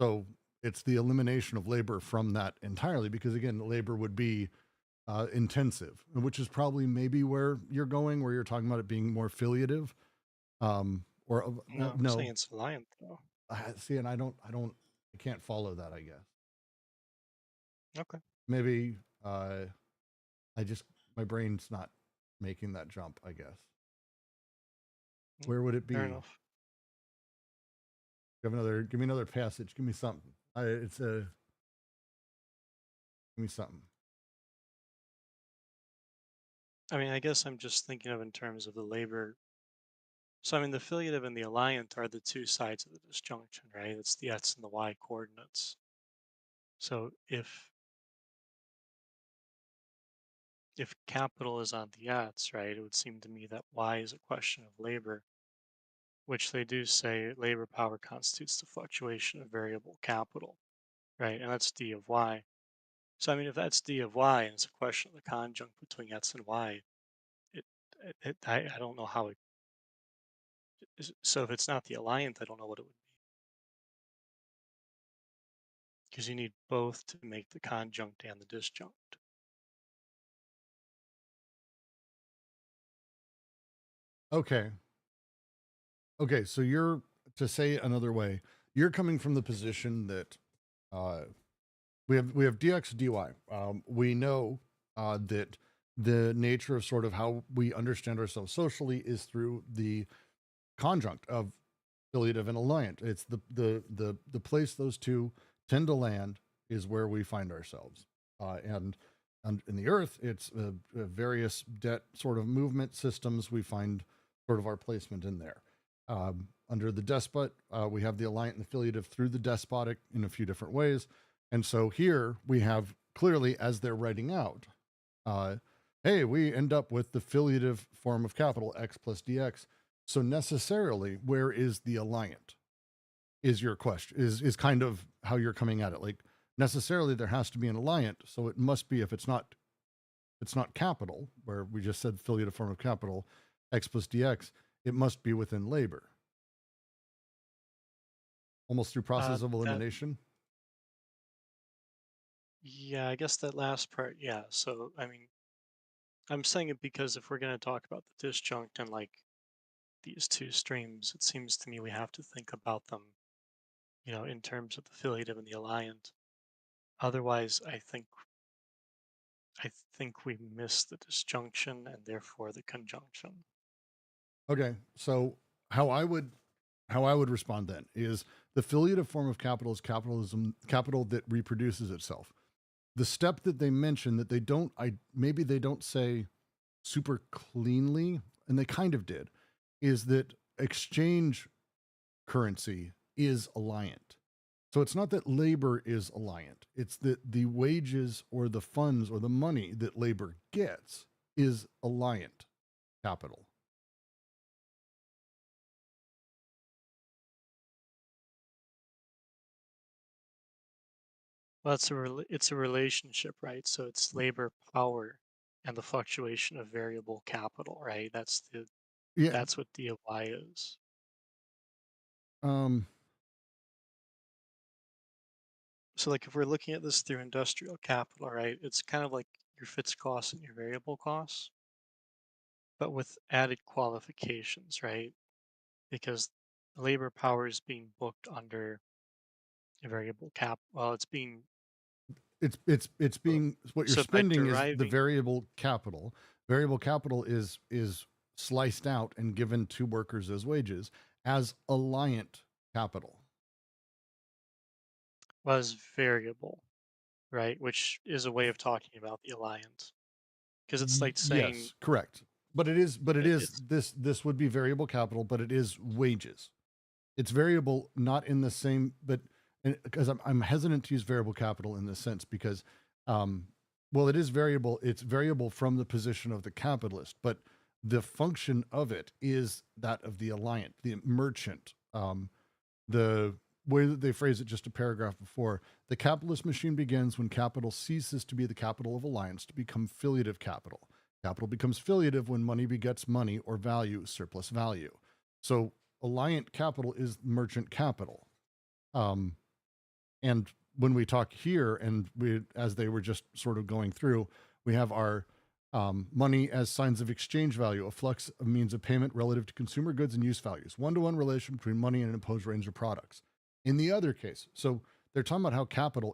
Speaker 1: So it's the elimination of labor from that entirely, because again, labor would be intensive, which is probably maybe where you're going, where you're talking about it being more filiative. Or
Speaker 5: No, I'm
Speaker 1: no,
Speaker 5: saying it's alliant though.
Speaker 1: see, and I can't follow that, I guess.
Speaker 5: Okay.
Speaker 1: Maybe my brain's not making that jump, I guess. Where would it be?
Speaker 5: Fair enough.
Speaker 1: Give me another passage. Give me something. Give me something.
Speaker 5: I mean, I guess I'm just thinking of in terms of the labor. So I mean, the filiative and the alliant are the two sides of the disjunction, right? It's the x and the y coordinates. So if capital is on the x, right, it would seem to me that y is a question of labor, which they do say labor power constitutes the fluctuation of variable capital, right? And that's d of y. So I mean, if that's d of y and it's a question of the conjunct between x and y, I don't know how it is. So if it's not the alliant, I don't know what it would be. Because you need both to make the conjunct and the disjunct.
Speaker 1: Okay. So to say it another way, you're coming from the position that we have dx dy. We know that the nature of sort of how we understand ourselves socially is through the conjunct of filiative and alliant. It's the place those two tend to land is where we find ourselves. And In the earth, it's various debt sort of movement systems. We find sort of our placement in there. Under the despot, we have the alliant and affiliative through the despotic in a few different ways. And so here we have clearly, as they're writing out, hey, we end up with the affiliative form of capital, X plus DX. So necessarily, where is the alliant? Is your question, is kind of how you're coming at it. Like, necessarily there has to be an alliant, so it must be, if it's not capital, where we just said affiliative form of capital, X plus DX, it must be within labor. Almost through process of elimination.
Speaker 5: Yeah, I guess that last part, yeah. So, I mean, I'm saying it because if we're going to talk about the disjunct and like these two streams, it seems to me we have to think about them, in terms of the affiliative and the alliant. Otherwise, I think we miss the disjunction and therefore the conjunction.
Speaker 1: Okay, so how I would respond then is the affiliative form of capital is capitalism, capital that reproduces itself. The step that they mention that they don't, maybe they don't say super cleanly, and they kind of did, is that exchange currency is alliant. So it's not that labor is alliant, it's that the wages or the funds or the money that labor gets is alliant capital.
Speaker 5: Well, it's a relationship, right? So it's labor power and the fluctuation of variable capital, right?
Speaker 1: Yeah.
Speaker 5: That's what DOI is.
Speaker 1: Um,
Speaker 5: So like if we're looking at this through industrial capital, right? It's kind of like your fixed costs and your variable costs, but with added qualifications, right? Because labor power is being booked under a variable cap. Well, it's being
Speaker 1: it's being, what you're
Speaker 5: so by
Speaker 1: spending is the
Speaker 5: deriving.
Speaker 1: variable capital. Variable capital is sliced out and given to workers as wages as alliant capital.
Speaker 5: Was variable, right? Which is a way of talking about the alliance. Because it's like saying
Speaker 1: Yes, correct. But it is
Speaker 5: it's
Speaker 1: this would be variable capital, but it is wages. It's variable, not in the same, but because I'm hesitant to use variable capital in this sense because, well, it is variable. It's variable from the position of the capitalist, but the function of it is that of the alliant, the merchant. The way that they phrase it just a paragraph before, the capitalist machine begins when capital ceases to be the capital of alliance to become filiative capital. Capital becomes filiative when money begets money or value surplus value. So alliant capital is merchant capital. And when we talk here, and as they were just sort of going through, we have our money as signs of exchange value, a flux of means of payment relative to consumer goods and use values, one-to-one relation between money and an imposed range of products. In the other case, so they're talking about how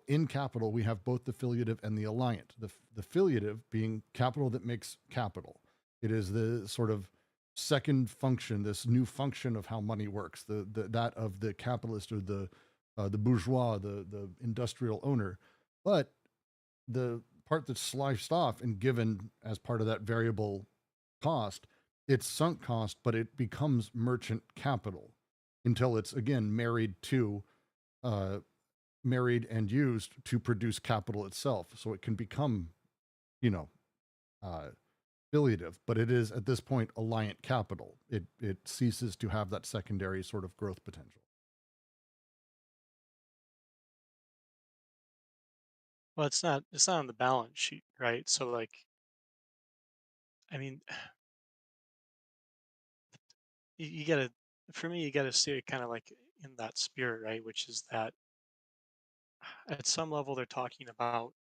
Speaker 1: in capital, we have both the filiative and the alliant. The filiative being capital that makes capital. It is the sort of second function, this new function of how money works, that of the capitalist or the bourgeois, the industrial owner. But the part that's sliced off and given as part of that variable cost, it's sunk cost, but it becomes merchant capital until it's again married and used to produce capital itself. So it can become, you know, affiliative, but it is at this point alliant capital. It ceases to have that secondary sort of growth potential.
Speaker 5: well, it's not on the balance sheet, right? So like, I mean, you gotta, for me, you gotta see it kind of like in that spirit, right? Which is that at some level they're talking about,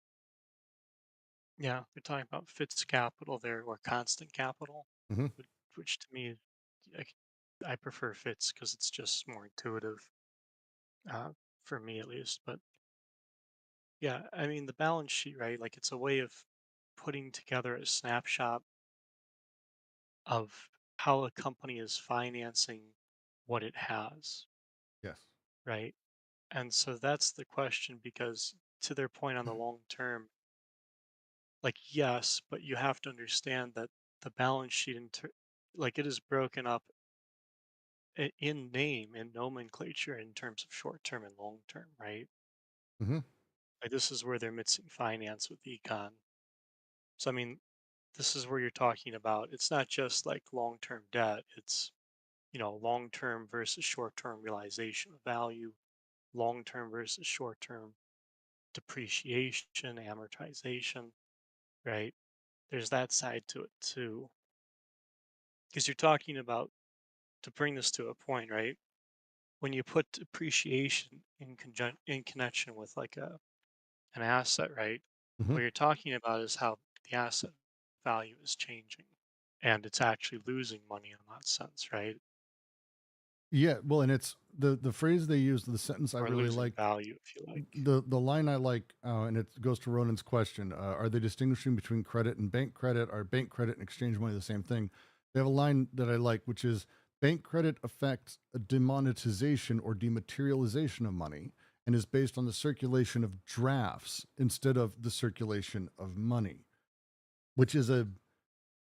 Speaker 5: yeah, they're talking about fixed capital there or constant capital,
Speaker 1: Mm-hmm.
Speaker 5: which to me, I, I prefer fits because it's just more intuitive, uh, for me at least. But yeah, I mean the balance sheet, right? Like it's a way of putting together a snapshot of how a company is financing what it has,
Speaker 1: Yes.
Speaker 5: right? And so that's the question because to their point on the long term, like, yes, but you have to understand that the balance sheet, like, it is broken up in name, in nomenclature, in terms of short term and long term, right?
Speaker 1: Hmm.
Speaker 5: Like, this is where they're mixing finance with econ. So, I mean, this is where you're talking about it's not just like long term debt, it's, long term versus short term realization of value, long term versus short term depreciation, amortization, right? There's that side to it too. Because you're talking about, to bring this to a point, right? When you put depreciation in connection with like an asset, right?
Speaker 1: Hmm.
Speaker 5: What you're talking about is how the asset value is changing and it's actually losing money in that sense, right?
Speaker 1: Yeah, well, and it's the phrase they use, the sentence I
Speaker 5: Or
Speaker 1: really
Speaker 5: losing
Speaker 1: like,
Speaker 5: value, if you like.
Speaker 1: the line I like, and it goes to Ronan's question: are they distinguishing between credit and bank credit? Are bank credit and exchange money the same thing? They have a line that I like, which is bank credit affects a demonetization or dematerialization of money and is based on the circulation of drafts instead of the circulation of money, which is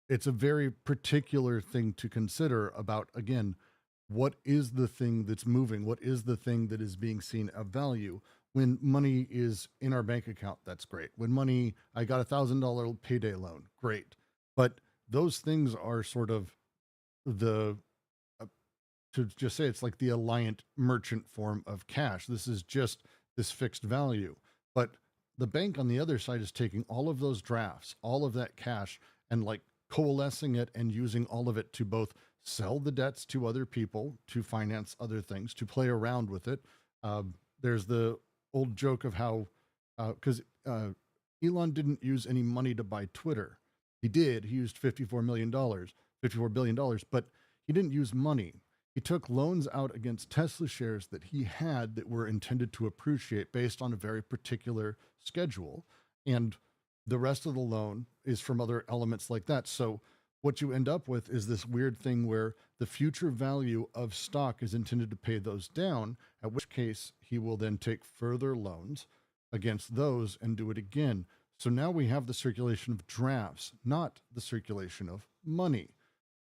Speaker 1: it's a very particular thing to consider about, again, what is the thing that's moving? What is the thing that is being seen of value? When money is in our bank account, that's great. When money, I got $1,000 payday loan, great. But those things are sort of the, uh, to just say, it's like the alliant merchant form of cash. This is just this fixed value. But the bank on the other side is taking all of those drafts, all of that cash, and like coalescing it and using all of it to both sell the debts to other people, to finance other things, to play around with it. There's the old joke of how, because Elon didn't use any money to buy Twitter. He did. He used $54 billion, but he didn't use money. He took loans out against Tesla shares that he had that were intended to appreciate based on a very particular schedule. And the rest of the loan is from other elements like that. So what you end up with is this weird thing where the future value of stock is intended to pay those down, at which case he will then take further loans against those and do it again. So now we have the circulation of drafts, not the circulation of money.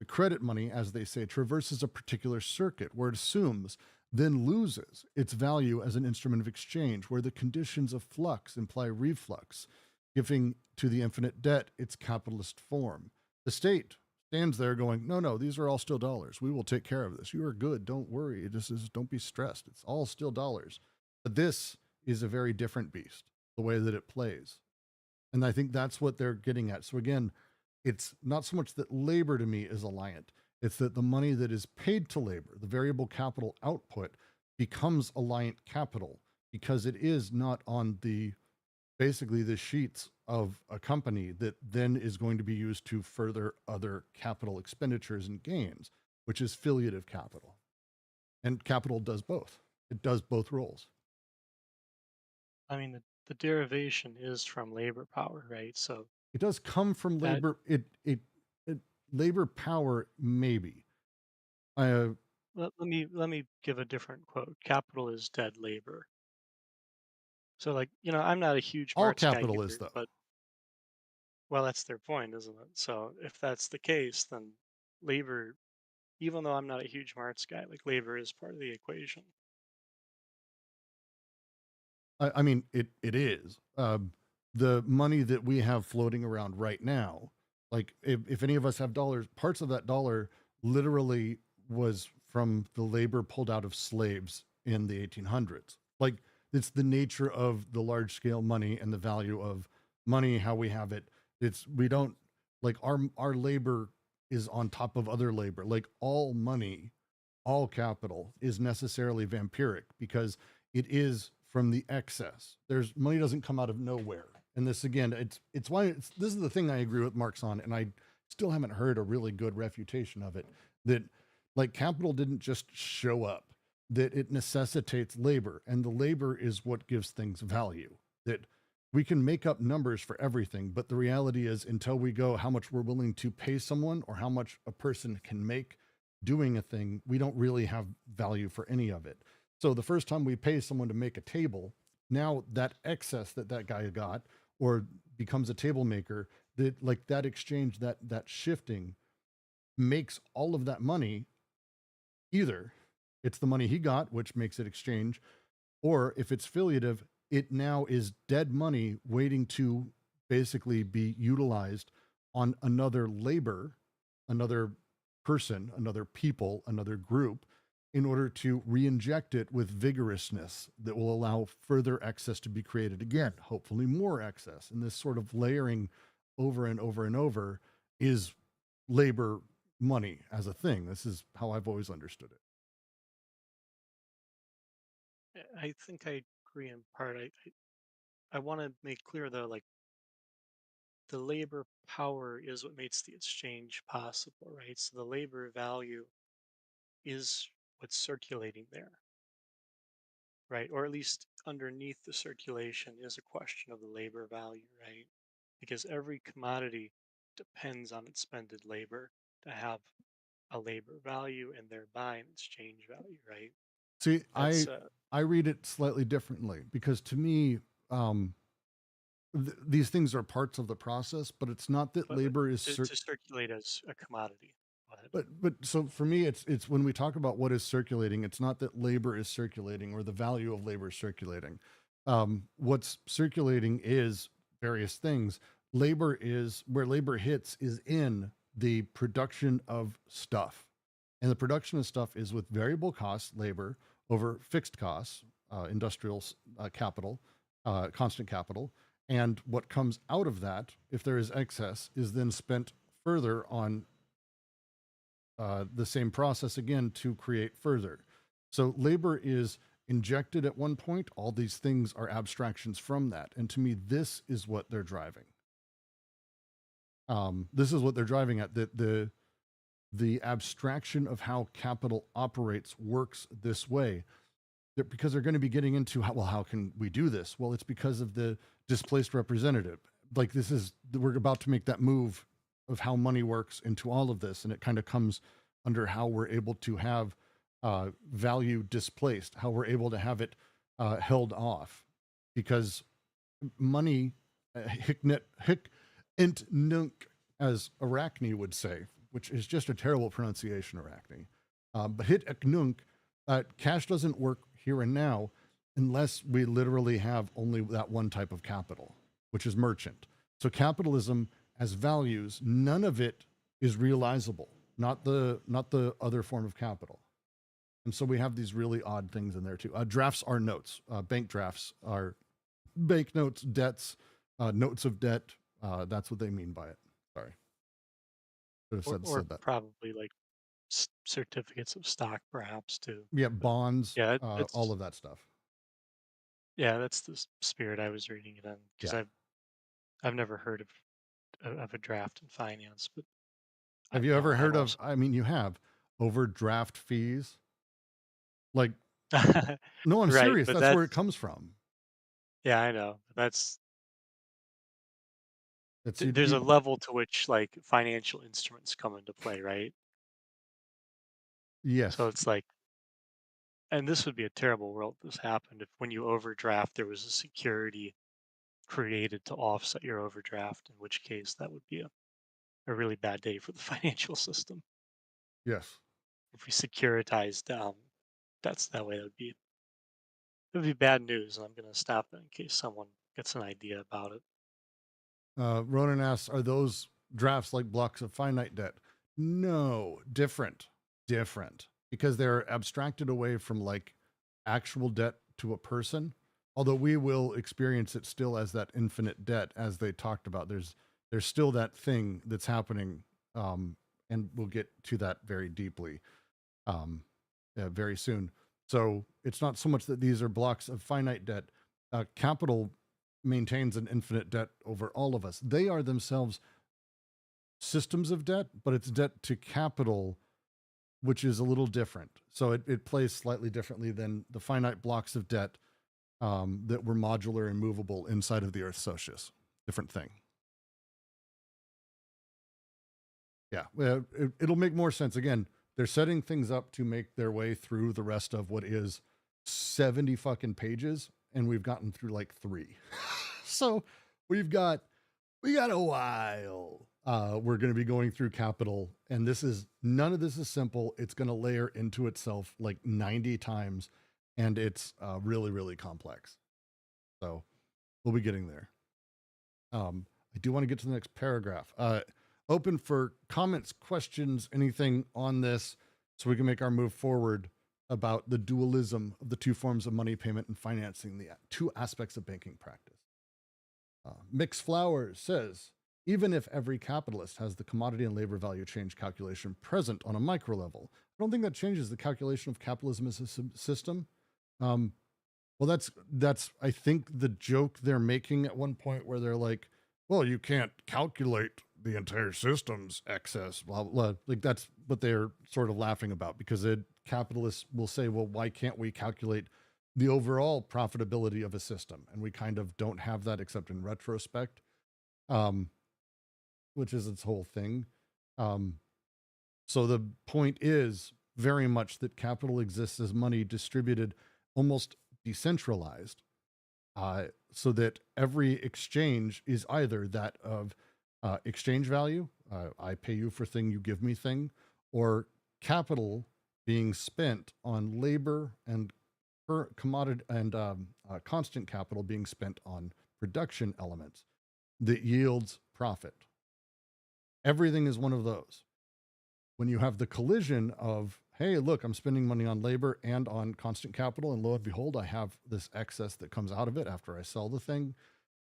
Speaker 1: The credit money, as they say, traverses a particular circuit where it assumes, then loses its value as an instrument of exchange, where the conditions of flux imply reflux, giving to the infinite debt its capitalist form. The state stands there going, no, no, these are all still dollars. We will take care of this. You are good. Don't worry. Don't be stressed. It's all still dollars. But this is a very different beast, the way that it plays. And I think that's what they're getting at. So again, it's not so much that labor to me is alliant. It's that the money that is paid to labor, the variable capital output, becomes alliant capital because it is not on basically the sheets of a company that then is going to be used to further other capital expenditures and gains, which is filiative capital. And capital does both. It does both roles.
Speaker 5: I mean, the derivation is from labor power, right? So
Speaker 1: It does come from
Speaker 5: that
Speaker 1: labor. It labor power, maybe. Uh,
Speaker 5: let me give a different quote. Capital is dead labor. So, like, I'm not a huge
Speaker 1: all
Speaker 5: Marx guy
Speaker 1: capital is,
Speaker 5: either,
Speaker 1: though.
Speaker 5: but well, that's their point, isn't it? So if that's the case, then labor, even though I'm not a huge Marx guy, like labor is part of the equation.
Speaker 1: I mean, it is. The money that we have floating around right now, like if any of us have dollars, parts of that dollar literally was from the labor pulled out of slaves in the 1800s. Like it's the nature of the large scale money and the value of money, how we have it. We don't like our labor is on top of other labor. Like all money, all capital is necessarily vampiric because it is from the excess. There's money doesn't come out of nowhere. And this again, it's why this is the thing I agree with Marx on, and I still haven't heard a really good refutation of it. That like capital didn't just show up. That it necessitates labor, and the labor is what gives things value. That we can make up numbers for everything, but the reality is until we go how much we're willing to pay someone or how much a person can make doing a thing, we don't really have value for any of it. So the first time we pay someone to make a table, now that excess that guy got, or becomes a table maker, that like that exchange, that shifting makes all of that money, either it's the money he got, which makes it exchange, or if it's affiliative, it now is dead money waiting to basically be utilized on another labor, another person, another people, another group, in order to re-inject it with vigorousness that will allow further excess to be created again, hopefully more excess. And this sort of layering over and over and over is labor money as a thing. This is how I've always understood it.
Speaker 5: I think I agree in part. I want to make clear though, like the labor power is what makes the exchange possible, right? So the labor value is what's circulating there, right? Or at least underneath the circulation is a question of the labor value, right? Because every commodity depends on expended labor to have a labor value and thereby an exchange value, right?
Speaker 1: See,
Speaker 5: That's
Speaker 1: I read it slightly differently, because to me, these things are parts of the process, but it's not that
Speaker 5: but
Speaker 1: labor is
Speaker 5: to circulate as a commodity. Go ahead.
Speaker 1: but so for me, it's when we talk about what is circulating, it's not that labor is circulating or the value of labor is circulating. What's circulating is various things. Labor is where labor hits is in the production of stuff, and the production of stuff is with variable costs, labor, over fixed costs, industrial capital, constant capital. And what comes out of that, if there is excess, is then spent further on the same process again to create further. So labor is injected at one point. All these things are abstractions from that. And to me, this is what they're driving. This is what they're driving at, that the abstraction of how capital operates works this way. Because they're going to be getting into how can we do this? Well, it's because of the displaced representative. Like we're about to make that move of how money works into all of this. And it kind of comes under how we're able to have value displaced, how we're able to have it held off, because money, hic ent nunc, as Arachne would say, which is just a terrible pronunciation, Arachne. But hic et nunc, cash doesn't work here and now unless we literally have only that one type of capital, which is merchant. So capitalism as values, none of it is realizable, not the other form of capital. And so we have these really odd things in there too. Drafts are notes. Bank drafts are bank notes, debts, notes of debt. That's what they mean by it. Sorry. Should have
Speaker 5: Or
Speaker 1: said that.
Speaker 5: probably like certificates of stock, perhaps too.
Speaker 1: Yeah, bonds,
Speaker 5: Yeah,
Speaker 1: all of that stuff.
Speaker 5: Yeah, that's the spirit I was reading it in, because
Speaker 1: Yeah.
Speaker 5: I've never heard of a draft in finance, but
Speaker 1: Have you ever heard of, I mean, you have overdraft fees? Like, no, I'm
Speaker 5: right,
Speaker 1: serious.
Speaker 5: but
Speaker 1: That's where it comes from.
Speaker 5: yeah, I know.
Speaker 1: It's
Speaker 5: There's a level to which like financial instruments come into play, right?
Speaker 1: yes.
Speaker 5: So it's like, and this would be a terrible world if this happened, if when you overdraft there was a security created to offset your overdraft, in which case that would be a really bad day for the financial system.
Speaker 1: Yes.
Speaker 5: If we securitized that's that way, it would be bad news, and I'm going to stop that in case someone gets an idea about it.
Speaker 1: Ronan asks, are those drafts like blocks of finite debt? No, different, because they're abstracted away from like actual debt to a person. Although we will experience it still as that infinite debt, as they talked about. There's still that thing that's happening, and we'll get to that very deeply very soon. So it's not so much that these are blocks of finite debt. Capital maintains an infinite debt over all of us. They are themselves systems of debt, but it's debt to capital, which is a little different. So it plays slightly differently than the finite blocks of debt that were modular and movable inside of the Earth Socius. Different thing. Yeah, it'll make more sense. Again, they're setting things up to make their way through the rest of what is 70 fucking pages, and we've gotten through like 3. So we've got We got a while. We're going to be going through capital, and none of this is simple. It's going to layer into itself like 90 times, and it's really, really complex. So we'll be getting there. I do want to get to the next paragraph. Open for comments, questions, anything on this, so we can make our move forward about the dualism of the two forms of money payment and financing, the two aspects of banking practice. Mix Flowers says, even if every capitalist has the commodity and labor value change calculation present on a micro level, I don't think that changes the calculation of capitalism as a system. Well, that's I think the joke they're making at one point where they're like, well, you can't calculate the entire system's excess, blah, blah, blah. Like that's what they're sort of laughing about, because capitalists will say, well, why can't we calculate the overall profitability of a system? And we kind of don't have that except in retrospect, which is its whole thing. So the point is very much that capital exists as money distributed almost decentralized, so that every exchange is either that of exchange value, I pay you for thing, you give me thing, or capital being spent on labor and commodity and constant capital being spent on production elements that yields profit. Everything is one of those. When you have the collision of, hey, look, I'm spending money on labor and on constant capital, and lo and behold, I have this excess that comes out of it after I sell the thing.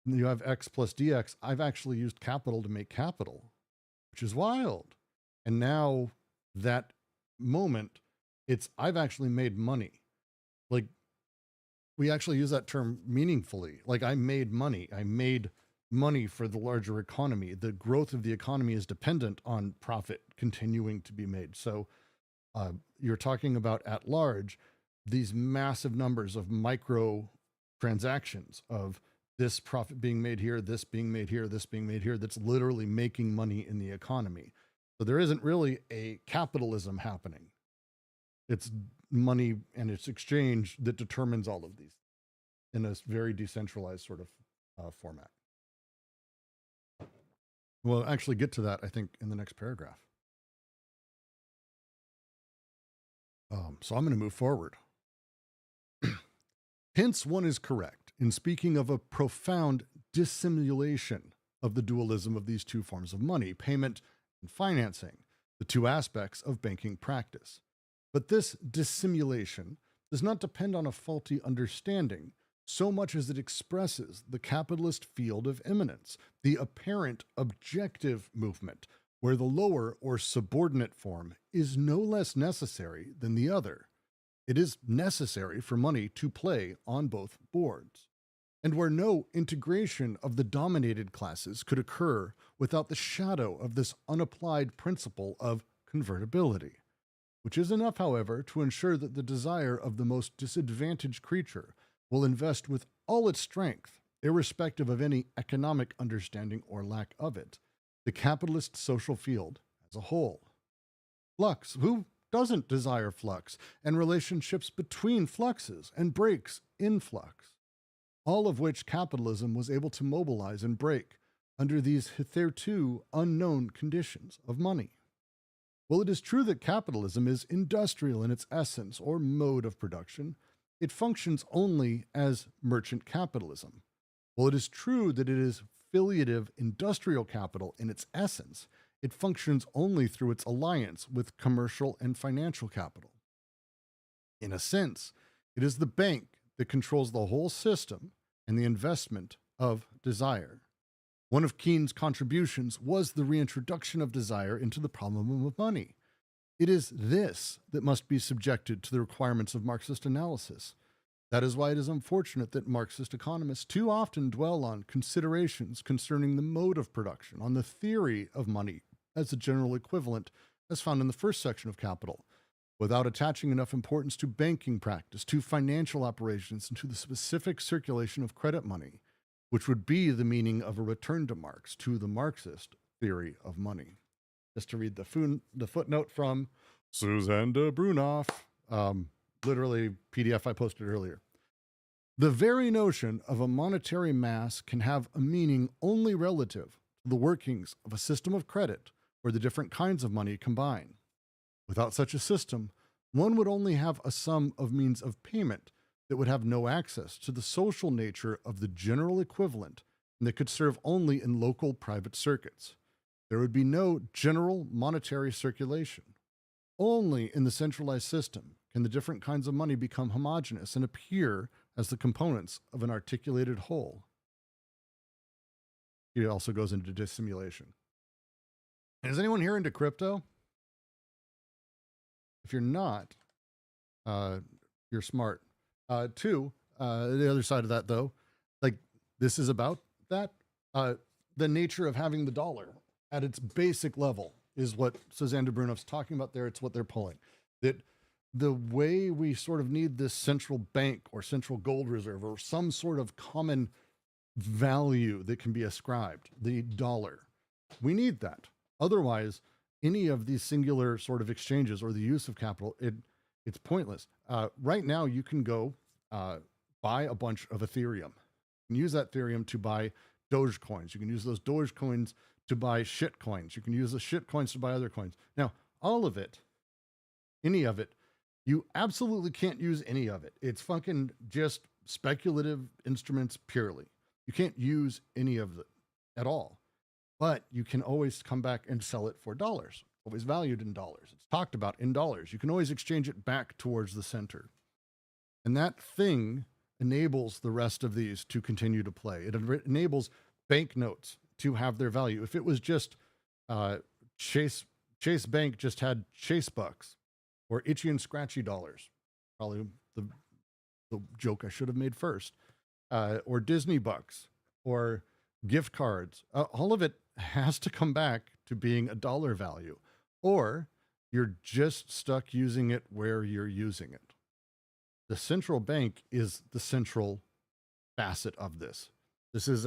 Speaker 1: And you have X plus DX. I've actually used capital to make capital, which is wild. And now that moment, I've actually made money. Like, we actually use that term meaningfully. Like, I made money. I made money for the larger economy. The growth of the economy is dependent on profit continuing to be made. So you're talking about at large, these massive numbers of micro transactions of this profit being made here, this being made here, this being made here, that's literally making money in the economy. So there isn't really a capitalism happening. It's money and its exchange that determines all of these in a very decentralized sort of format. We'll actually get to that, I think, in the next paragraph. So I'm going to move forward. Hence, one is correct in speaking of a profound dissimulation of the dualism of these two forms of money, payment and financing, the two aspects of banking practice. But this dissimulation does not depend on a faulty understanding so much as it expresses the capitalist field of immanence, the apparent objective movement, where the lower or subordinate form is no less necessary than the other. It is necessary for money to play on both boards, and where no integration of the dominated classes could occur without the shadow of this unapplied principle of convertibility, which is enough, however, to ensure that the desire of the most disadvantaged creature will invest with all its strength, irrespective of any economic understanding or lack of it, the capitalist social field as a whole. Flux, who doesn't desire flux, and relationships between fluxes and breaks in flux, all of which capitalism was able to mobilize and break under these hitherto unknown conditions of money. While it is true that capitalism is industrial in its essence or mode of production, it functions only as merchant capitalism. While it is true that it is affiliative industrial capital in its essence, it functions only through its alliance with commercial and financial capital. In a sense, it is the bank that controls the whole system and the investment of desire. One of Keynes' contributions was the reintroduction of desire into the problem of money. It is this that must be subjected to the requirements of Marxist analysis. That is why it is unfortunate that Marxist economists too often dwell on considerations concerning the mode of production, on the theory of money as a general equivalent, as found in the first section of Capital, without attaching enough importance to banking practice, to financial operations, and to the specific circulation of credit money, which would be the meaning of a return to Marx, to the Marxist theory of money. Just to read the footnote from Suzanne de Brunoff, literally PDF I posted earlier. The very notion of a monetary mass can have a meaning only relative to the workings of a system of credit where the different kinds of money combine. Without such a system, one would only have a sum of means of payment that would have no access to the social nature of the general equivalent and that could serve only in local private circuits. There would be no general monetary circulation. Only in the centralized system can the different kinds of money become homogeneous and appear as the components of an articulated whole. It also goes into dissimulation. Is anyone here into crypto? If you're not, you're smart. Two, the other side of that though, like this is about that. The nature of having the dollar at its basic level is what Suzanne de Bruno's talking about there. It's what they're pulling. That the way we sort of need this central bank or central gold reserve or some sort of common value that can be ascribed, the dollar, we need that. Otherwise, any of these singular sort of exchanges or the use of capital, it's pointless. Right now, you can go buy a bunch of Ethereum and use that Ethereum to buy Doge coins. You can use those Doge coins to buy shit coins. You can use the shit coins to buy other coins. Now, all of it, any of it, you absolutely can't use any of it. It's fucking just speculative instruments purely. You can't use any of it at all. But you can always come back and sell it for dollars. Always valued in dollars. It's talked about in dollars. You can always exchange it back towards the center. And that thing enables the rest of these to continue to play. It enables banknotes to have their value. If it was just Chase Bank just had Chase bucks or itchy and scratchy dollars, probably the joke I should have made first, or Disney bucks or gift cards, all of it has to come back to being a dollar value, or you're just stuck using it where you're using it. The central bank is the central facet of this. This is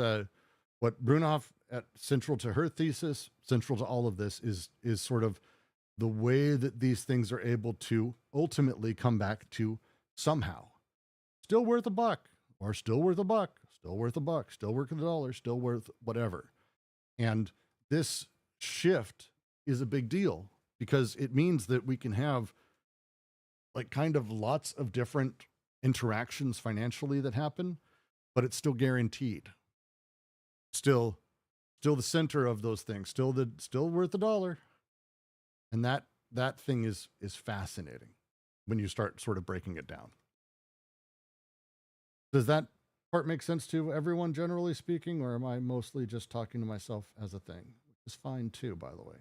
Speaker 1: what Brunoff, at central to her thesis, central to all of this, is sort of the way that these things are able to ultimately come back to somehow still worth a buck, or still worth a buck, still worth a buck, still worth $1, still worth whatever. And this shift is a big deal because it means that we can have like kind of lots of different interactions financially that happen, but it's still guaranteed. Still the center of those things, still worth $1. And that thing is fascinating when you start sort of breaking it down. Does that part make sense to everyone, generally speaking, or am I mostly just talking to myself as a thing? Which is fine too, by the way.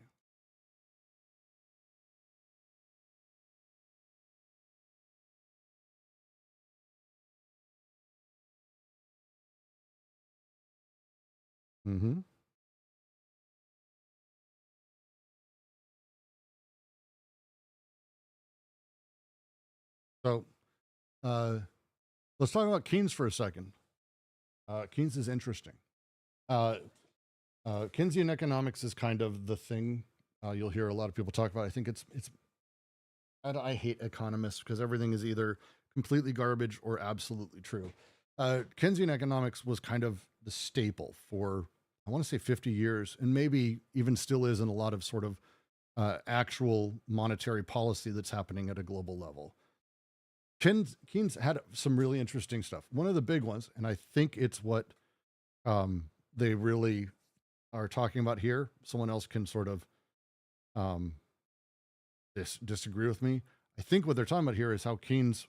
Speaker 1: Mm-hmm. So let's talk about Keynes for a second. Keynes is interesting. Keynesian economics is kind of the thing you'll hear a lot of people talk about. I think I hate economists because everything is either completely garbage or absolutely true. Keynesian economics was kind of the staple for, I want to say 50 years, and maybe even still is in a lot of sort of actual monetary policy that's happening at a global level. Keynes had some really interesting stuff. One of the big ones, and I think it's what they really are talking about here. Someone else can sort of disagree with me. I think what they're talking about here is how Keynes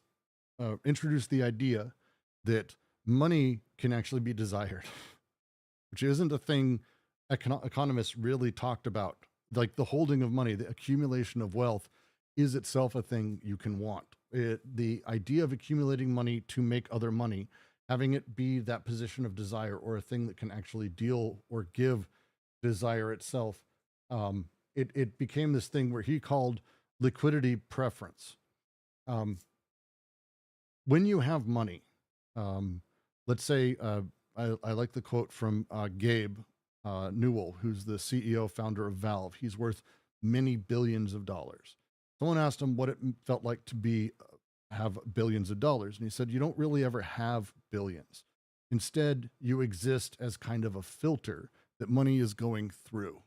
Speaker 1: introduced the idea that money can actually be desired, which isn't a thing economists really talked about. Like the holding of money, the accumulation of wealth is itself a thing you can want. The idea of accumulating money to make other money, having it be that position of desire or a thing that can actually deal or give desire itself, it became this thing where he called liquidity preference. When you have money, let's say, I like the quote from Gabe Newell, who's the CEO founder of Valve. He's worth many billions of dollars. Someone asked him what it felt like to be have billions of dollars. And he said, you don't really ever have billions. Instead, you exist as kind of a filter that money is going through.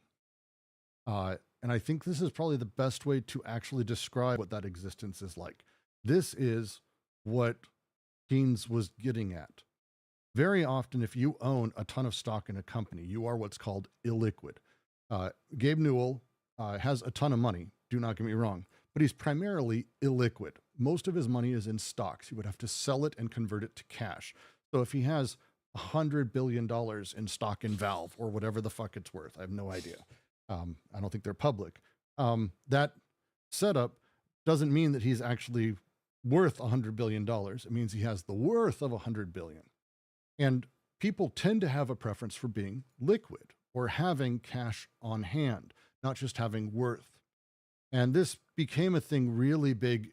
Speaker 1: And I think this is probably the best way to actually describe what that existence is like. This is what Keynes was getting at. Very often, if you own a ton of stock in a company, you are what's called illiquid. Gabe Newell has a ton of money, do not get me wrong, but he's primarily illiquid. Most of his money is in stocks. He would have to sell it and convert it to cash. So if he has $100 billion in stock in Valve or whatever the fuck it's worth, I have no idea. I don't think they're public. That setup doesn't mean that he's actually worth $100 billion. It means he has the worth of $100 billion. And people tend to have a preference for being liquid or having cash on hand, not just having worth. And this became a thing really big,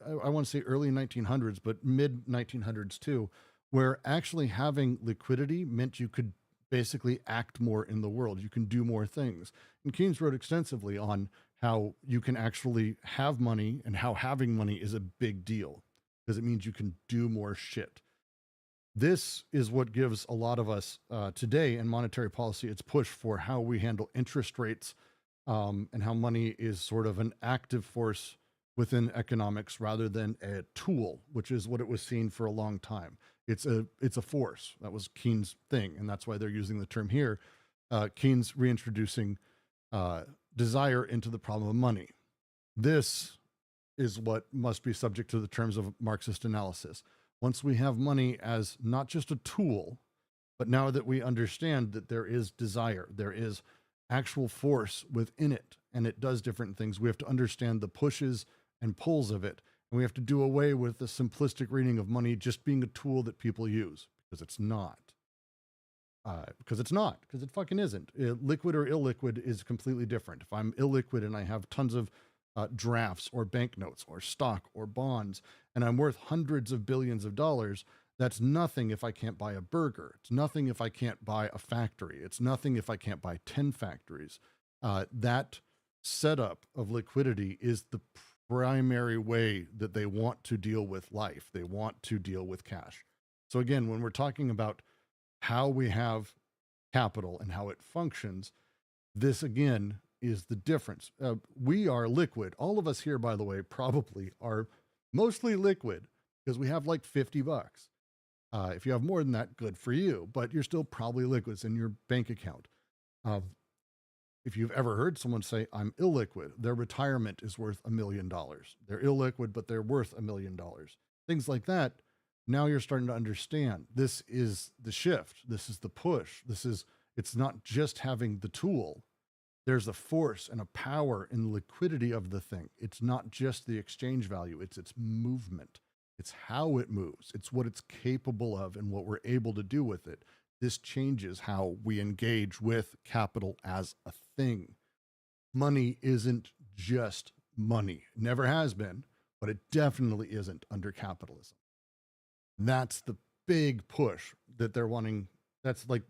Speaker 1: I want to say early 1900s, but mid 1900s too, where actually having liquidity meant you could basically act more in the world. You can do more things. And Keynes wrote extensively on how you can actually have money and how having money is a big deal because it means you can do more shit. This is what gives a lot of us today in monetary policy its push for how we handle interest rates and how money is sort of an active force within economics rather than a tool, which is what it was seen for a long time. It's a force. That was Keynes' thing, and that's why they're using the term here. Keynes reintroducing desire into the problem of money. This is what must be subject to the terms of Marxist analysis. Once we have money as not just a tool, but now that we understand that there is desire, there is actual force within it, and it does different things, we have to understand the pushes and pulls of it. And we have to do away with the simplistic reading of money just being a tool that people use, because it's not. Because it fucking isn't. Liquid or illiquid is completely different. If I'm illiquid and I have tons of drafts or banknotes or stock or bonds, and I'm worth hundreds of billions of dollars, that's nothing if I can't buy a burger. It's nothing if I can't buy a factory. It's nothing if I can't buy 10 factories. That setup of liquidity is the primary way that they want to deal with life. They want to deal with cash. So again, when we're talking about how we have capital and how it functions, this again is the difference. We are liquid. All of us here, by the way, probably are mostly liquid because we have like 50 bucks. If you have more than that, good for you, but you're still probably liquids in your bank account. If you've ever heard someone say, I'm illiquid, their retirement is worth $1 million. They're illiquid, but they're worth $1 million. Things like that. Now you're starting to understand this is the shift. This is the push. It's not just having the tool. There's a force and a power in the liquidity of the thing. It's not just the exchange value. It's its movement. It's how it moves. It's what it's capable of and what we're able to do with it. This changes how we engage with capital as a thing. Money isn't just money. It never has been, but it definitely isn't under capitalism. That's the big push that they're wanting. That's like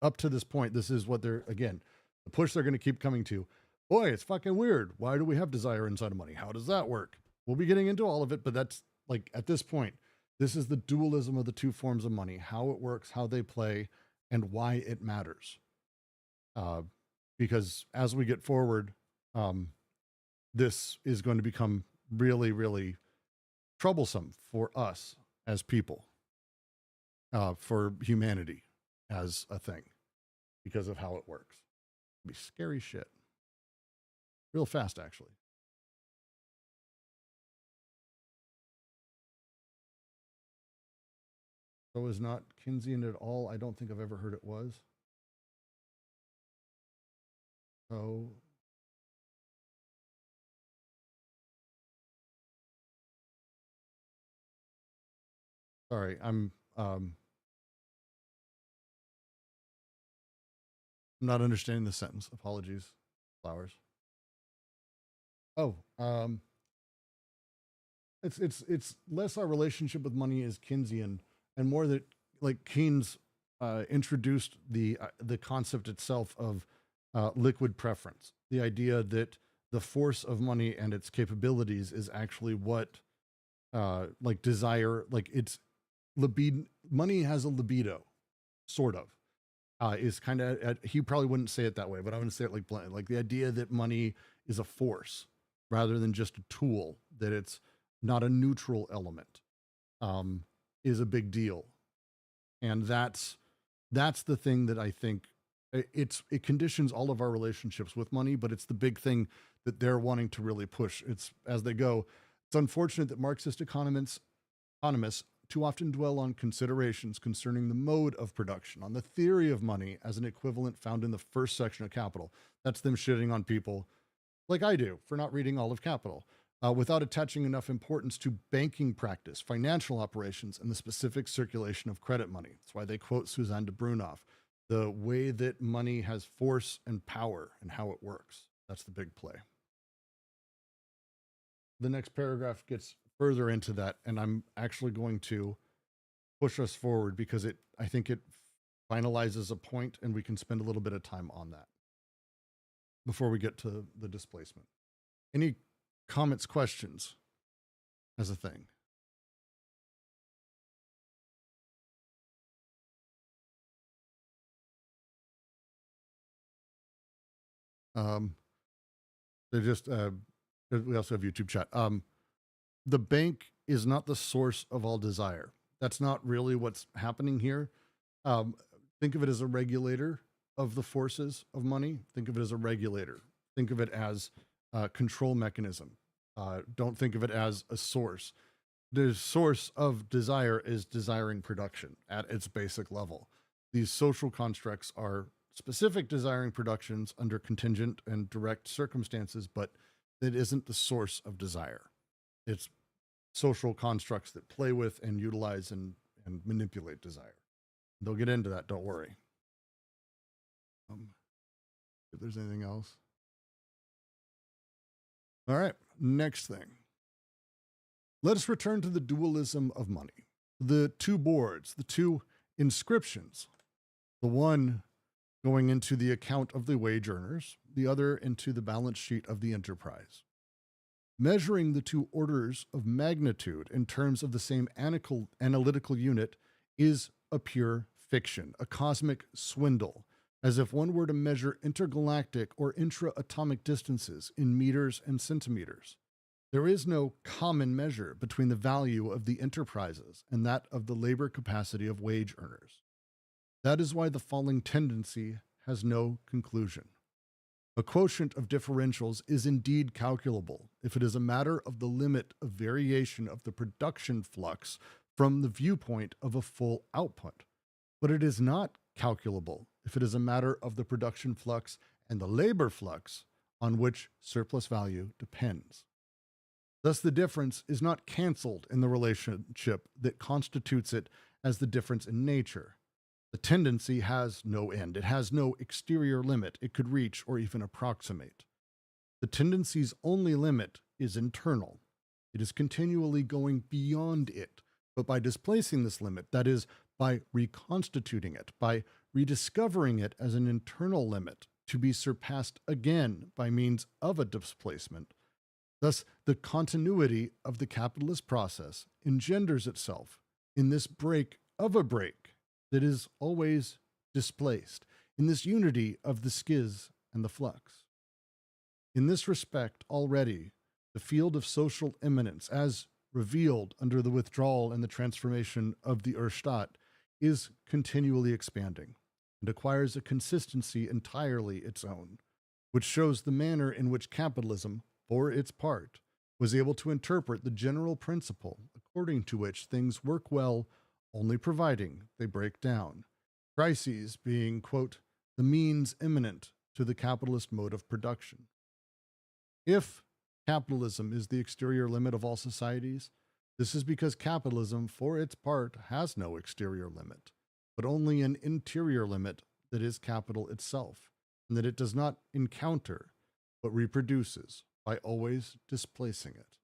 Speaker 1: up to this point. This is what they're, again, the push they're going to keep coming to. Boy, it's fucking weird. Why do we have desire inside of money? How does that work? We'll be getting into all of it, but that's like at this point, this is the dualism of the two forms of money, how it works, how they play, and why it matters. Because as we get forward, this is going to become really, really troublesome for us as people, for humanity as a thing, because of how it works. It'll be scary shit. Real fast, actually. So is not Keynesian at all. I don't think I've ever heard it was. So sorry, I'm not understanding the sentence. Apologies, flowers. Oh, it's less our relationship with money is Keynesian and more that like Keynes introduced the concept itself of liquid preference, the idea that the force of money and its capabilities is actually what like desire, like it's libido. Money has a libido, sort of. Is kind of, he probably wouldn't say it that way, but I'm going to say it like blunt, like the idea that money is a force rather than just a tool, that it's not a neutral element, is a big deal. And that's the thing that I think it conditions all of our relationships with money, but it's the big thing that they're wanting to really push. It's as they go. It's unfortunate that Marxist economists too often dwell on considerations concerning the mode of production, on the theory of money as an equivalent found in the first section of Capital. That's them shitting on people like I do for not reading all of Capital, without attaching enough importance to banking practice, financial operations, and the specific circulation of credit money. That's why they quote Suzanne de Brunoff, the way that money has force and power and how it works. That's the big play. The next paragraph gets further into that, and I'm actually going to push us forward because I think it finalizes a point, and we can spend a little bit of time on that before we get to the displacement. Any comments, questions as a thing? They just we also have YouTube chat. The bank is not the source of all desire. That's not really what's happening here. Think of it as a regulator of the forces of money. Think of it as a regulator. Think of it as a control mechanism. Don't think of it as a source. The source of desire is desiring production at its basic level. These social constructs are specific desiring productions under contingent and direct circumstances, but it isn't the source of desire. It's social constructs that play with and utilize and manipulate desire. They'll get into that, don't worry. If there's anything else. All right, next thing. Let us return to the dualism of money. The two boards, the two inscriptions, the one going into the account of the wage earners, the other into the balance sheet of the enterprise. Measuring the two orders of magnitude in terms of the same analytical unit is a pure fiction, a cosmic swindle, as if one were to measure intergalactic or intra-atomic distances in meters and centimeters. There is no common measure between the value of the enterprises and that of the labor capacity of wage earners. That is why the falling tendency has no conclusion. A quotient of differentials is indeed calculable if it is a matter of the limit of variation of the production flux from the viewpoint of a full output, but it is not calculable if it is a matter of the production flux and the labor flux on which surplus value depends. Thus, the difference is not canceled in the relationship that constitutes it as the difference in nature. The tendency has no end. It has no exterior limit it could reach or even approximate. The tendency's only limit is internal. It is continually going beyond it, but by displacing this limit, that is, by reconstituting it, by rediscovering it as an internal limit to be surpassed again by means of a displacement. Thus, the continuity of the capitalist process engenders itself in this break of a break that is always displaced, in this unity of the schiz and the flux. In this respect, already, the field of social immanence, as revealed under the withdrawal and the transformation of the Urstadt, is continually expanding and acquires a consistency entirely its own, which shows the manner in which capitalism, for its part, was able to interpret the general principle according to which things work well only providing they break down, crises being, quote, the means imminent to the capitalist mode of production. If capitalism is the exterior limit of all societies, this is because capitalism, for its part, has no exterior limit, but only an interior limit that is capital itself, and that it does not encounter, but reproduces by always displacing it.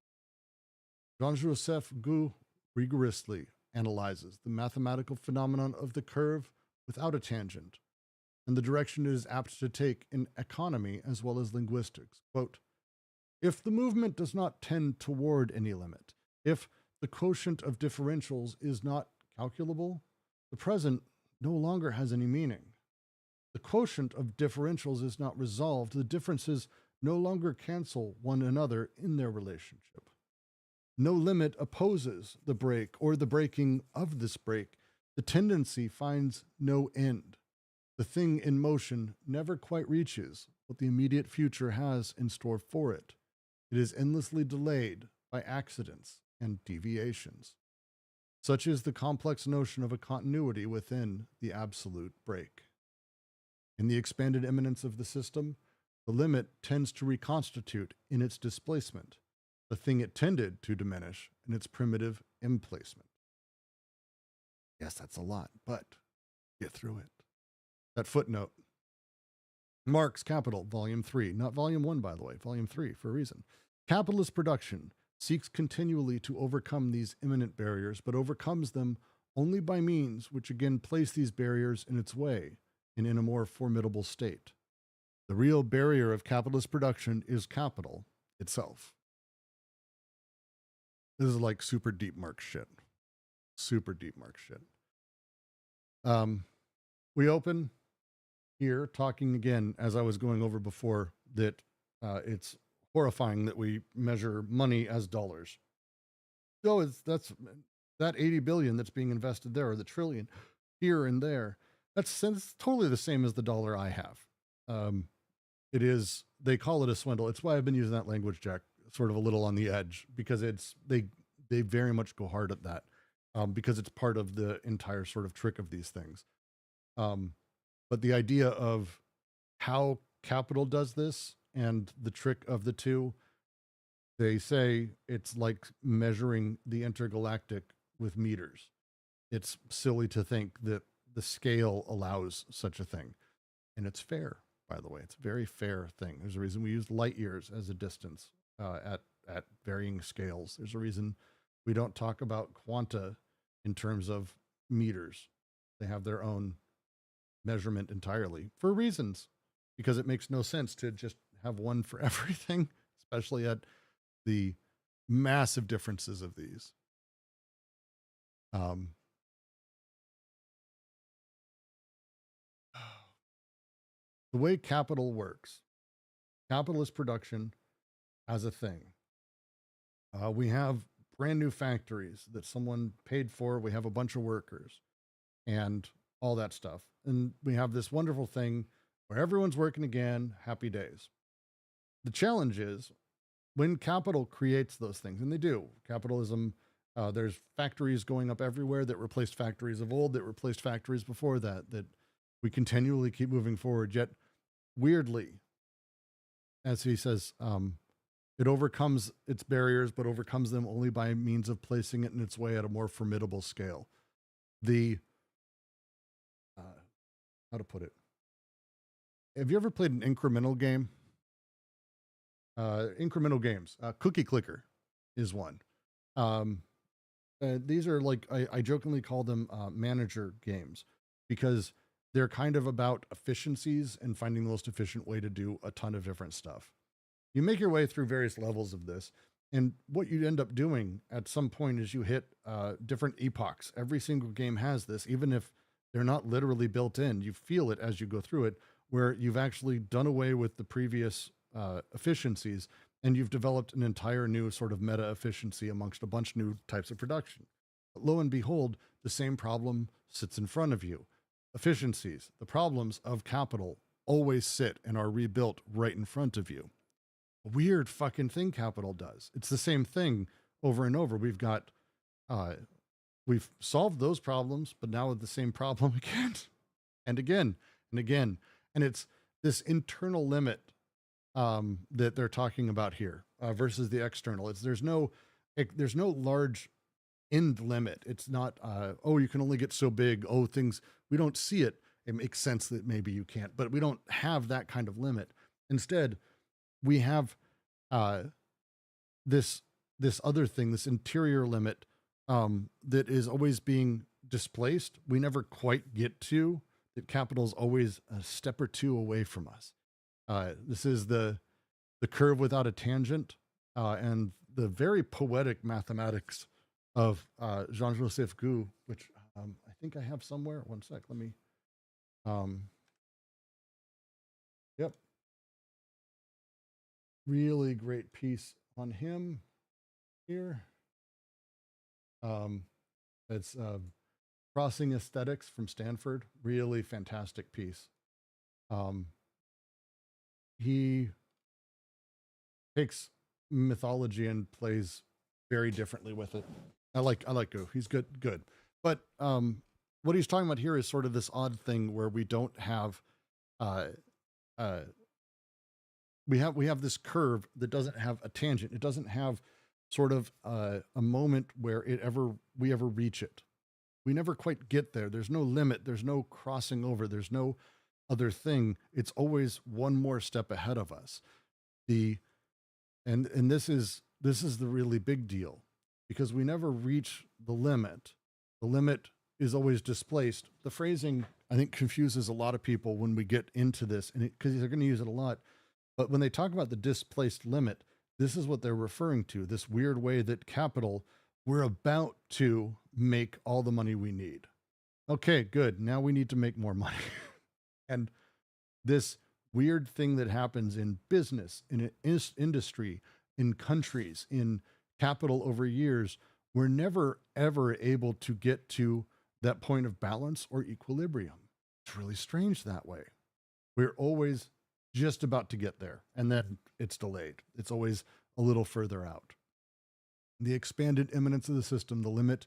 Speaker 1: Jean-Joseph Gueux rigorously analyzes the mathematical phenomenon of the curve without a tangent, and the direction it is apt to take in economy as well as linguistics. Quote, if the movement does not tend toward any limit, if the quotient of differentials is not calculable, the present no longer has any meaning. The quotient of differentials is not resolved. The differences no longer cancel one another in their relationship. No limit opposes the break or the breaking of this break. The tendency finds no end. The thing in motion never quite reaches what the immediate future has in store for it. It is endlessly delayed by accidents and deviations. Such is the complex notion of a continuity within the absolute break. In the expanded immanence of the system, the limit tends to reconstitute in its displacement the thing it tended to diminish in its primitive emplacement. Yes, that's a lot, but get through it. That footnote. Marx Capital, Volume 3, not Volume 1, by the way, Volume 3 for a reason. Capitalist production seeks continually to overcome these imminent barriers, but overcomes them only by means which again place these barriers in its way and in a more formidable state. The real barrier of capitalist production is capital itself. This is like super deep Marx shit. Super deep Marx shit. We open here talking again, as I was going over before, that it's horrifying that we measure money as dollars. So that's that 80 billion that's being invested there, or the trillion here and there. That's totally the same as the dollar I have. It is, they call it a swindle. It's why I've been using that language, Jack, sort of a little on the edge, because they very much go hard at that, because it's part of the entire sort of trick of these things. But the idea of how capital does this and the trick of the two, they say it's like measuring the intergalactic with meters. It's silly to think that the scale allows such a thing. And it's fair, by the way. It's a very fair thing. There's a reason we use light years as a distance at varying scales. There's a reason we don't talk about quanta in terms of meters. They have their own measurement entirely for reasons, because it makes no sense to just have one for everything, especially at the massive differences of these. The way capital works, capitalist production as a thing. We have brand new factories that someone paid for. We have a bunch of workers and all that stuff. And we have this wonderful thing where everyone's working again, happy days. The challenge is when capital creates those things, and they do. Capitalism, there's factories going up everywhere that replaced factories of old, that replaced factories before that we continually keep moving forward. Yet, weirdly, as he says, it overcomes its barriers, but overcomes them only by means of placing it in its way at a more formidable scale. How to put it? Have you ever played an incremental game? Incremental games. Cookie Clicker is one. These are like, I jokingly call them manager games, because they're kind of about efficiencies and finding the most efficient way to do a ton of different stuff. You make your way through various levels of this, and what you end up doing at some point is you hit different epochs. Every single game has this, even if they're not literally built in. You feel it as you go through it, where you've actually done away with the previous efficiencies, and you've developed an entire new sort of meta efficiency amongst a bunch of new types of production. But lo and behold, the same problem sits in front of you. Efficiencies, the problems of capital, always sit and are rebuilt right in front of you. A weird fucking thing capital does. It's the same thing over and over. We've got, we've solved those problems, but now with the same problem again and again and again. And it's this internal limit that they're talking about here versus the external. There's no large end limit. It's not, oh, you can only get so big. Oh, things, we don't see it. It makes sense that maybe you can't, but we don't have that kind of limit. Instead, we have this other thing, this interior limit that is always being displaced. We never quite get to that. Capital's always a step or two away from us. This is the curve without a tangent, and the very poetic mathematics of Jean-Joseph Gou, which I think I have somewhere. One sec, let me. Yep. Really great piece on him here. It's Crossing Aesthetics from Stanford. Really fantastic piece. He takes mythology and plays very differently with it. I like Go. He's good. But what he's talking about here is sort of this odd thing where we don't have we have this curve that doesn't have a tangent. It doesn't have sort of a moment where we ever reach it. We never quite get there. There's no limit. There's no crossing over. There's no other thing. It's always one more step ahead of us. And this is the really big deal, because we never reach the limit. The limit is always displaced. The phrasing, I think, confuses a lot of people when we get into this, and because they're going to use it a lot. But when they talk about the displaced limit, this is what they're referring to, this weird way that capital, we're about to make all the money we need. Okay, good. Now we need to make more money. And this weird thing that happens in business, in industry, in countries, in capital over years, we're never, ever able to get to that point of balance or equilibrium. It's really strange that way. We're always just about to get there, and then it's delayed. It's always a little further out. The expanded immanence of the system, the limit,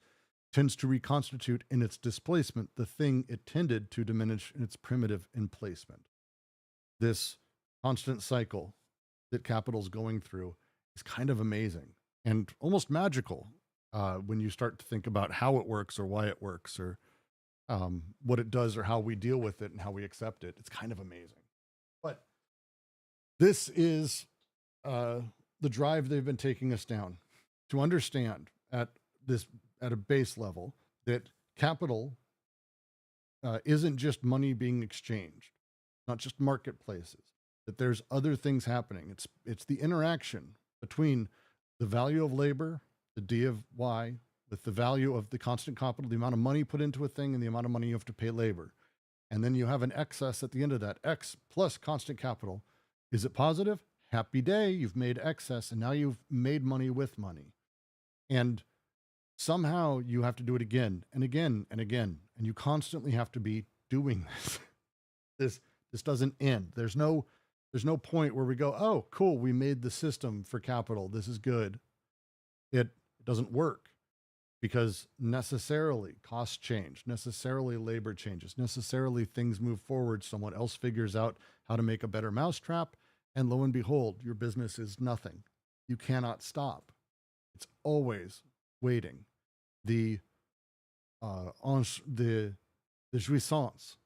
Speaker 1: tends to reconstitute in its displacement the thing it tended to diminish in its primitive emplacement. This constant cycle that capital's going through is kind of amazing and almost magical when you start to think about how it works or why it works or what it does or how we deal with it and how we accept it. It's kind of amazing. But this is the drive they've been taking us down, to understand at a base level that capital isn't just money being exchanged, not just marketplaces, that there's other things happening. It's the interaction between the value of labor, the D of Y, with the value of the constant capital, the amount of money put into a thing and the amount of money you have to pay labor. And then you have an excess at the end of that, X plus constant capital. Is it positive? Happy day, you've made excess, and now you've made money with money. And somehow you have to do it again and again and again, and you constantly have to be doing this. This doesn't end. There's no point where we go, oh, cool, we made the system for capital. This is good. It doesn't work, because necessarily costs change, necessarily labor changes, necessarily things move forward. Someone else figures out how to make a better mousetrap, and lo and behold, your business is nothing. You cannot stop. It's always waiting. The jouissance,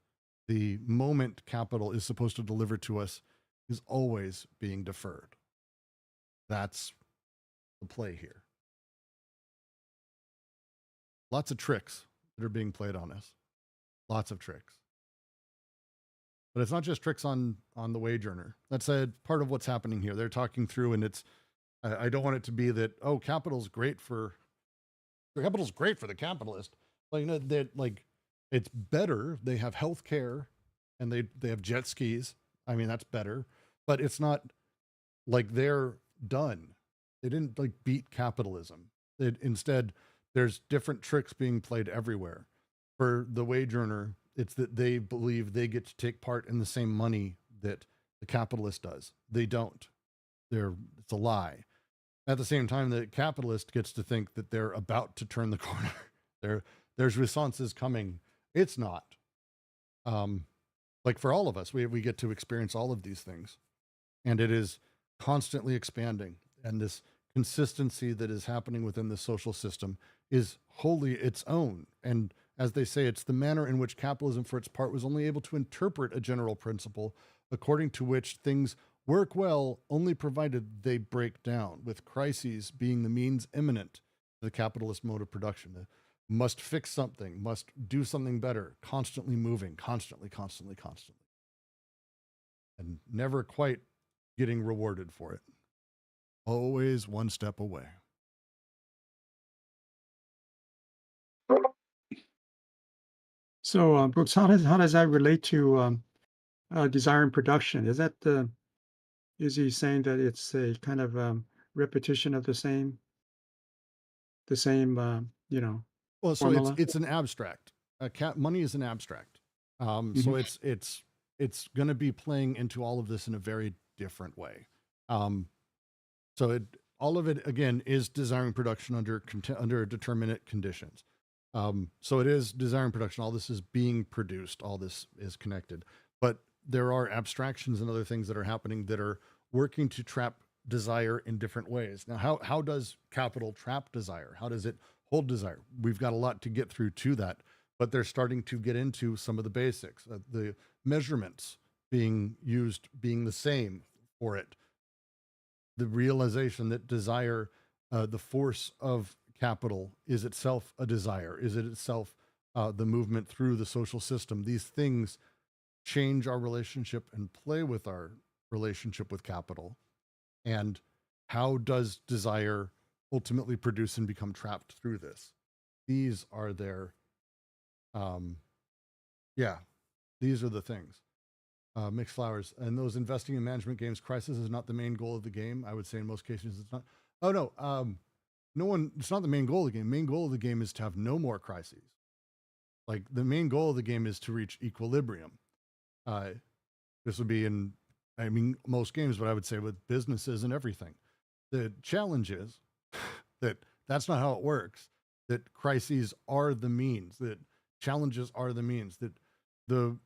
Speaker 1: the moment capital is supposed to deliver to us, is always being deferred. That's the play here. Lots of tricks that are being played on us. Lots of tricks. But it's not just tricks on the wage earner. That's part of what's happening here. They're talking through, and I don't want it to be that, oh, capital's great for the capitalist. Like, no, it's better. They have health care and they have jet skis. I mean, that's better. But it's not like they're done. They didn't beat capitalism. Instead, there's different tricks being played everywhere. For the wage earner, it's that they believe they get to take part in the same money that the capitalist does. They don't. It's a lie. At the same time, the capitalist gets to think that they're about to turn the corner. There's responses coming. It's not. Like for all of us, we get to experience all of these things, and it is constantly expanding. And this consistency that is happening within the social system is wholly its own. And as they say, it's the manner in which capitalism, for its part, was only able to interpret a general principle according to which things work well only provided they break down, with crises being the means imminent to the capitalist mode of production. Must fix something, must do something better, constantly moving, constantly. And never quite getting rewarded for it. Always one step away.
Speaker 3: So, Brooks, how does that relate to desire and production? Is that is he saying that it's a kind of repetition of the same
Speaker 1: Well, so
Speaker 3: formula?
Speaker 1: it's an abstract. Money is an abstract. So
Speaker 3: Mhm.
Speaker 1: it's going to be playing into all of this in a very different way. Um, so all of it again is desiring production under determinate conditions. So it is desiring production. All this is being produced. All this is connected. But there are abstractions and other things that are happening that are working to trap desire in different ways. Now, how does capital trap desire? How does it hold desire? We've got a lot to get through to that, but they're starting to get into some of the basics. The measurements being used being the same for it, the realization that desire, the force of capital, is itself a desire, is it itself the movement through the social system. These things change our relationship and play with our relationship with capital. And how does desire ultimately produce and become trapped through this? These are their, yeah, these are the things. Mixed flowers. And those investing in management games, crisis is not the main goal of the game. I would say in most cases it's not. Oh no, it's not the main goal of the game. Main goal of the game is to have no more crises. Like the main goal of the game is to reach equilibrium. This would be in, I mean, most games, but I would say with businesses and everything. The challenge is that that's not how it works. That crises are the means, that challenges are the means, that the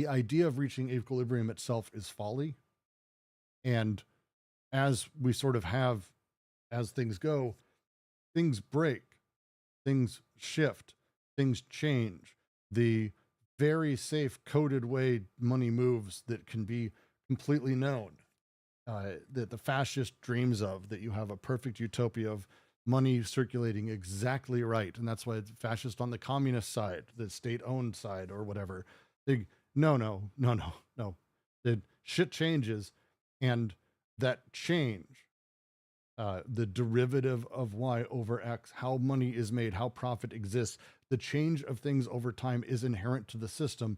Speaker 1: idea of reaching equilibrium itself is folly. And as we sort of have, as things go, things break, things shift, things change. The very safe coded way money moves that can be completely known, that the fascist dreams of, that you have a perfect utopia of money circulating exactly right. And that's why it's fascist on the communist side, the state-owned side or whatever. No. The shit changes, and that change, the derivative of y over x, how money is made, how profit exists, the change of things over time is inherent to the system,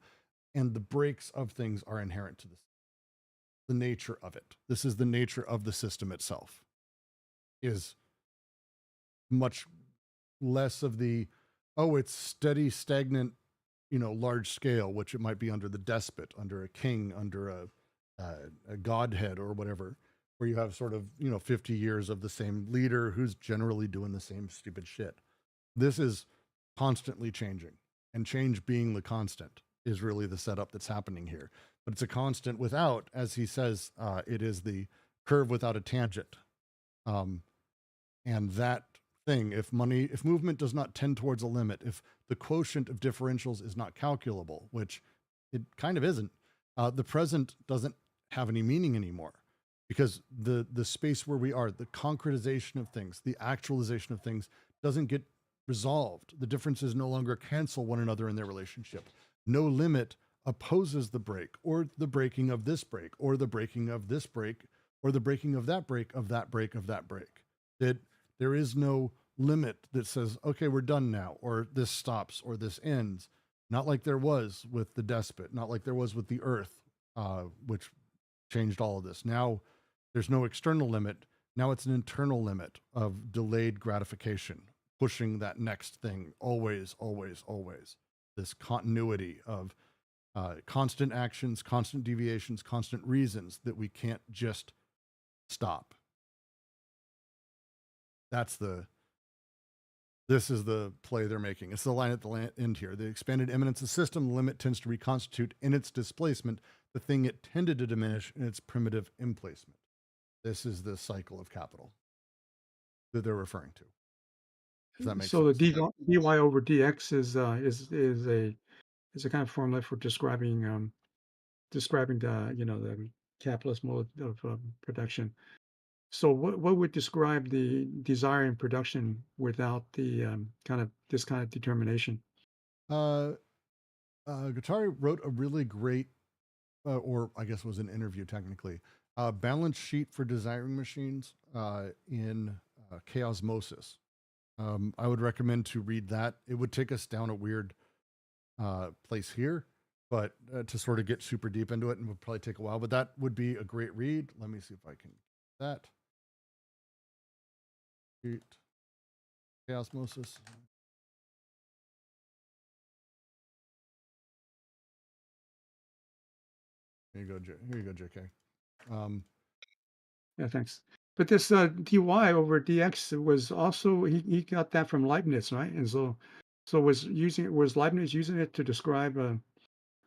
Speaker 1: and the breaks of things are inherent to the nature of it. This is the nature of the system itself, is much less of the, oh, it's steady, stagnant, large scale, which it might be under the despot, under a king, under a godhead or whatever, where you have sort of, 50 years of the same leader who's generally doing the same stupid shit. This is constantly changing, and change being the constant is really the setup that's happening here. But it's a constant without, as he says, it is the curve without a tangent. And that thing, if movement does not tend towards a limit, if the quotient of differentials is not calculable, which it kind of isn't, the present doesn't have any meaning anymore, because the space where we are, the concretization of things, the actualization of things doesn't get resolved. The differences no longer cancel one another in their relationship. No limit opposes the break, or the breaking of this break, or the breaking of this break, or the breaking of that break, of that break, of that break. That there is no limit that says, okay, we're done now, or this stops, or this ends. Not like there was with the despot, not like there was with the earth, which changed all of this. Now there's no external limit. Now it's an internal limit of delayed gratification, pushing that next thing always, always, always. This continuity of constant actions, constant deviations, constant reasons that we can't just stop. This is the play they're making. It's the line at the end here. The expanded immanence of the system, the limit tends to reconstitute in its displacement the thing it tended to diminish in its primitive emplacement. This is the cycle of capital that they're referring to. Does that make
Speaker 3: So the
Speaker 1: sense?
Speaker 3: dy over dx is a kind of formula for describing the capitalist mode of production. So what would describe the desire and production without the this kind of determination?
Speaker 1: Uh, Guattari wrote a really great, or I guess was an interview technically, balance sheet for desiring machines in Chaosmosis. I would recommend to read that. It would take us down a weird place here, but to sort of get super deep into it, and would probably take a while, but that would be a great read. Let me see if I can get that. Chaosmosis. Here you go, JK.
Speaker 3: Yeah, thanks. But this dy over dx was also he got that from Leibniz, right? And so was Leibniz using it to describe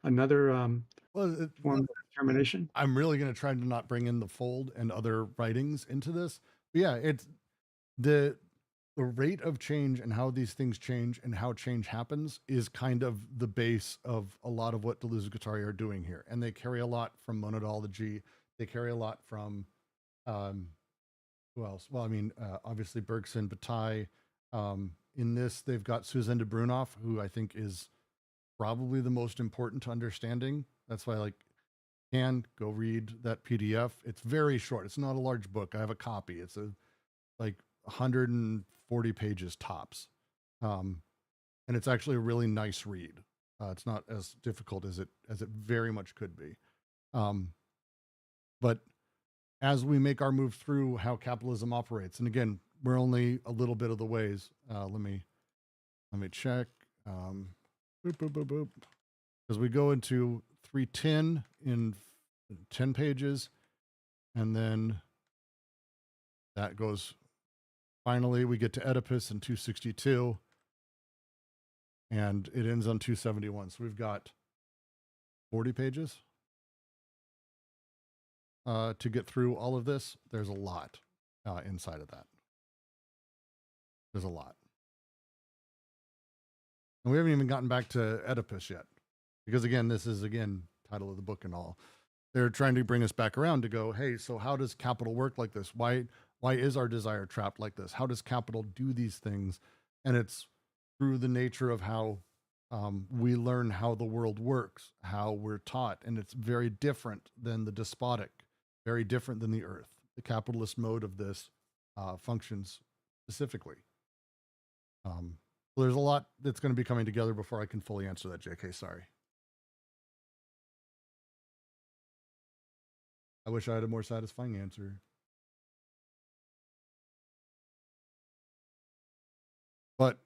Speaker 3: another
Speaker 1: Well,
Speaker 3: form of determination?
Speaker 1: I'm really going to try to not bring in the fold and other writings into this. But yeah, it's the rate of change and how these things change and how change happens is kind of the base of a lot of what Deleuze and Guattari are doing here. And they carry a lot from monadology. They carry a lot from, who else? Well, I mean, obviously Bergson, Bataille. In this, they've got Suzanne de Brunoff, who I think is probably the most important to understanding. That's why, like, can go read that PDF. It's very short. It's not a large book. I have a copy. It's like 140 pages tops. And it's actually a really nice read. It's not as difficult as it very much could be. But as we make our move through how capitalism operates, and again, we're only a little bit of the ways. Let me check. Boop, boop, boop, boop. As we go into 310 in 10 pages, and then that goes, finally we get to Oedipus in 262, and it ends on 271. So we've got 40 pages to get through all of this. There's a lot inside of that. There's a lot. And we haven't even gotten back to Oedipus yet, because again, this is title of the book and all. They're trying to bring us back around to go, hey, so how does capital work like this? Why is our desire trapped like this? How does capital do these things? And it's through the nature of how we learn how the world works, how we're taught. And it's very different than the despotic, very different than the earth. The capitalist mode of this functions specifically. So there's a lot that's going to be coming together before I can fully answer that, JK. Sorry. I wish I had a more satisfying answer. But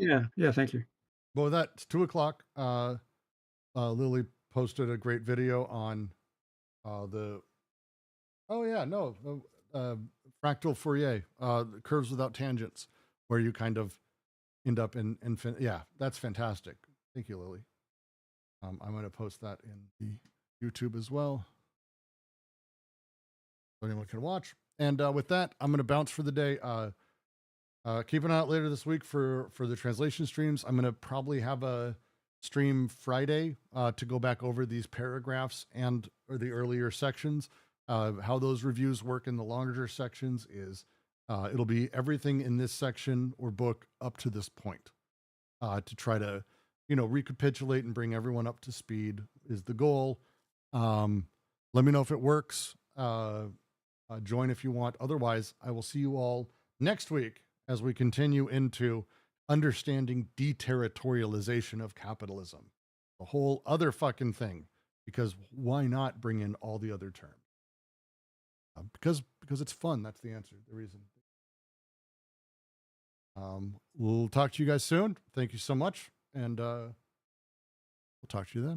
Speaker 3: Yeah, thank you.
Speaker 1: well, that's 2:00. Lily posted a great video on fractal Fourier, curves without tangents, where you kind of end up in infinite. Yeah, that's fantastic. Thank you, Lily. I'm going to post that in the YouTube as well, so anyone can watch. And with that, I'm going to bounce for the day. Keep an eye out later this week for the translation streams. I'm going to probably have a stream Friday to go back over these paragraphs or the earlier sections. How those reviews work in the longer sections is it'll be everything in this section or book up to this point to try to, recapitulate and bring everyone up to speed is the goal. Let me know if it works. Join if you want. Otherwise, I will see you all next week as we continue into understanding deterritorialization of capitalism, a whole other fucking thing, because why not bring in all the other terms? Because it's fun. That's the answer, the reason. We'll talk to you guys soon. Thank you so much. And we'll talk to you then.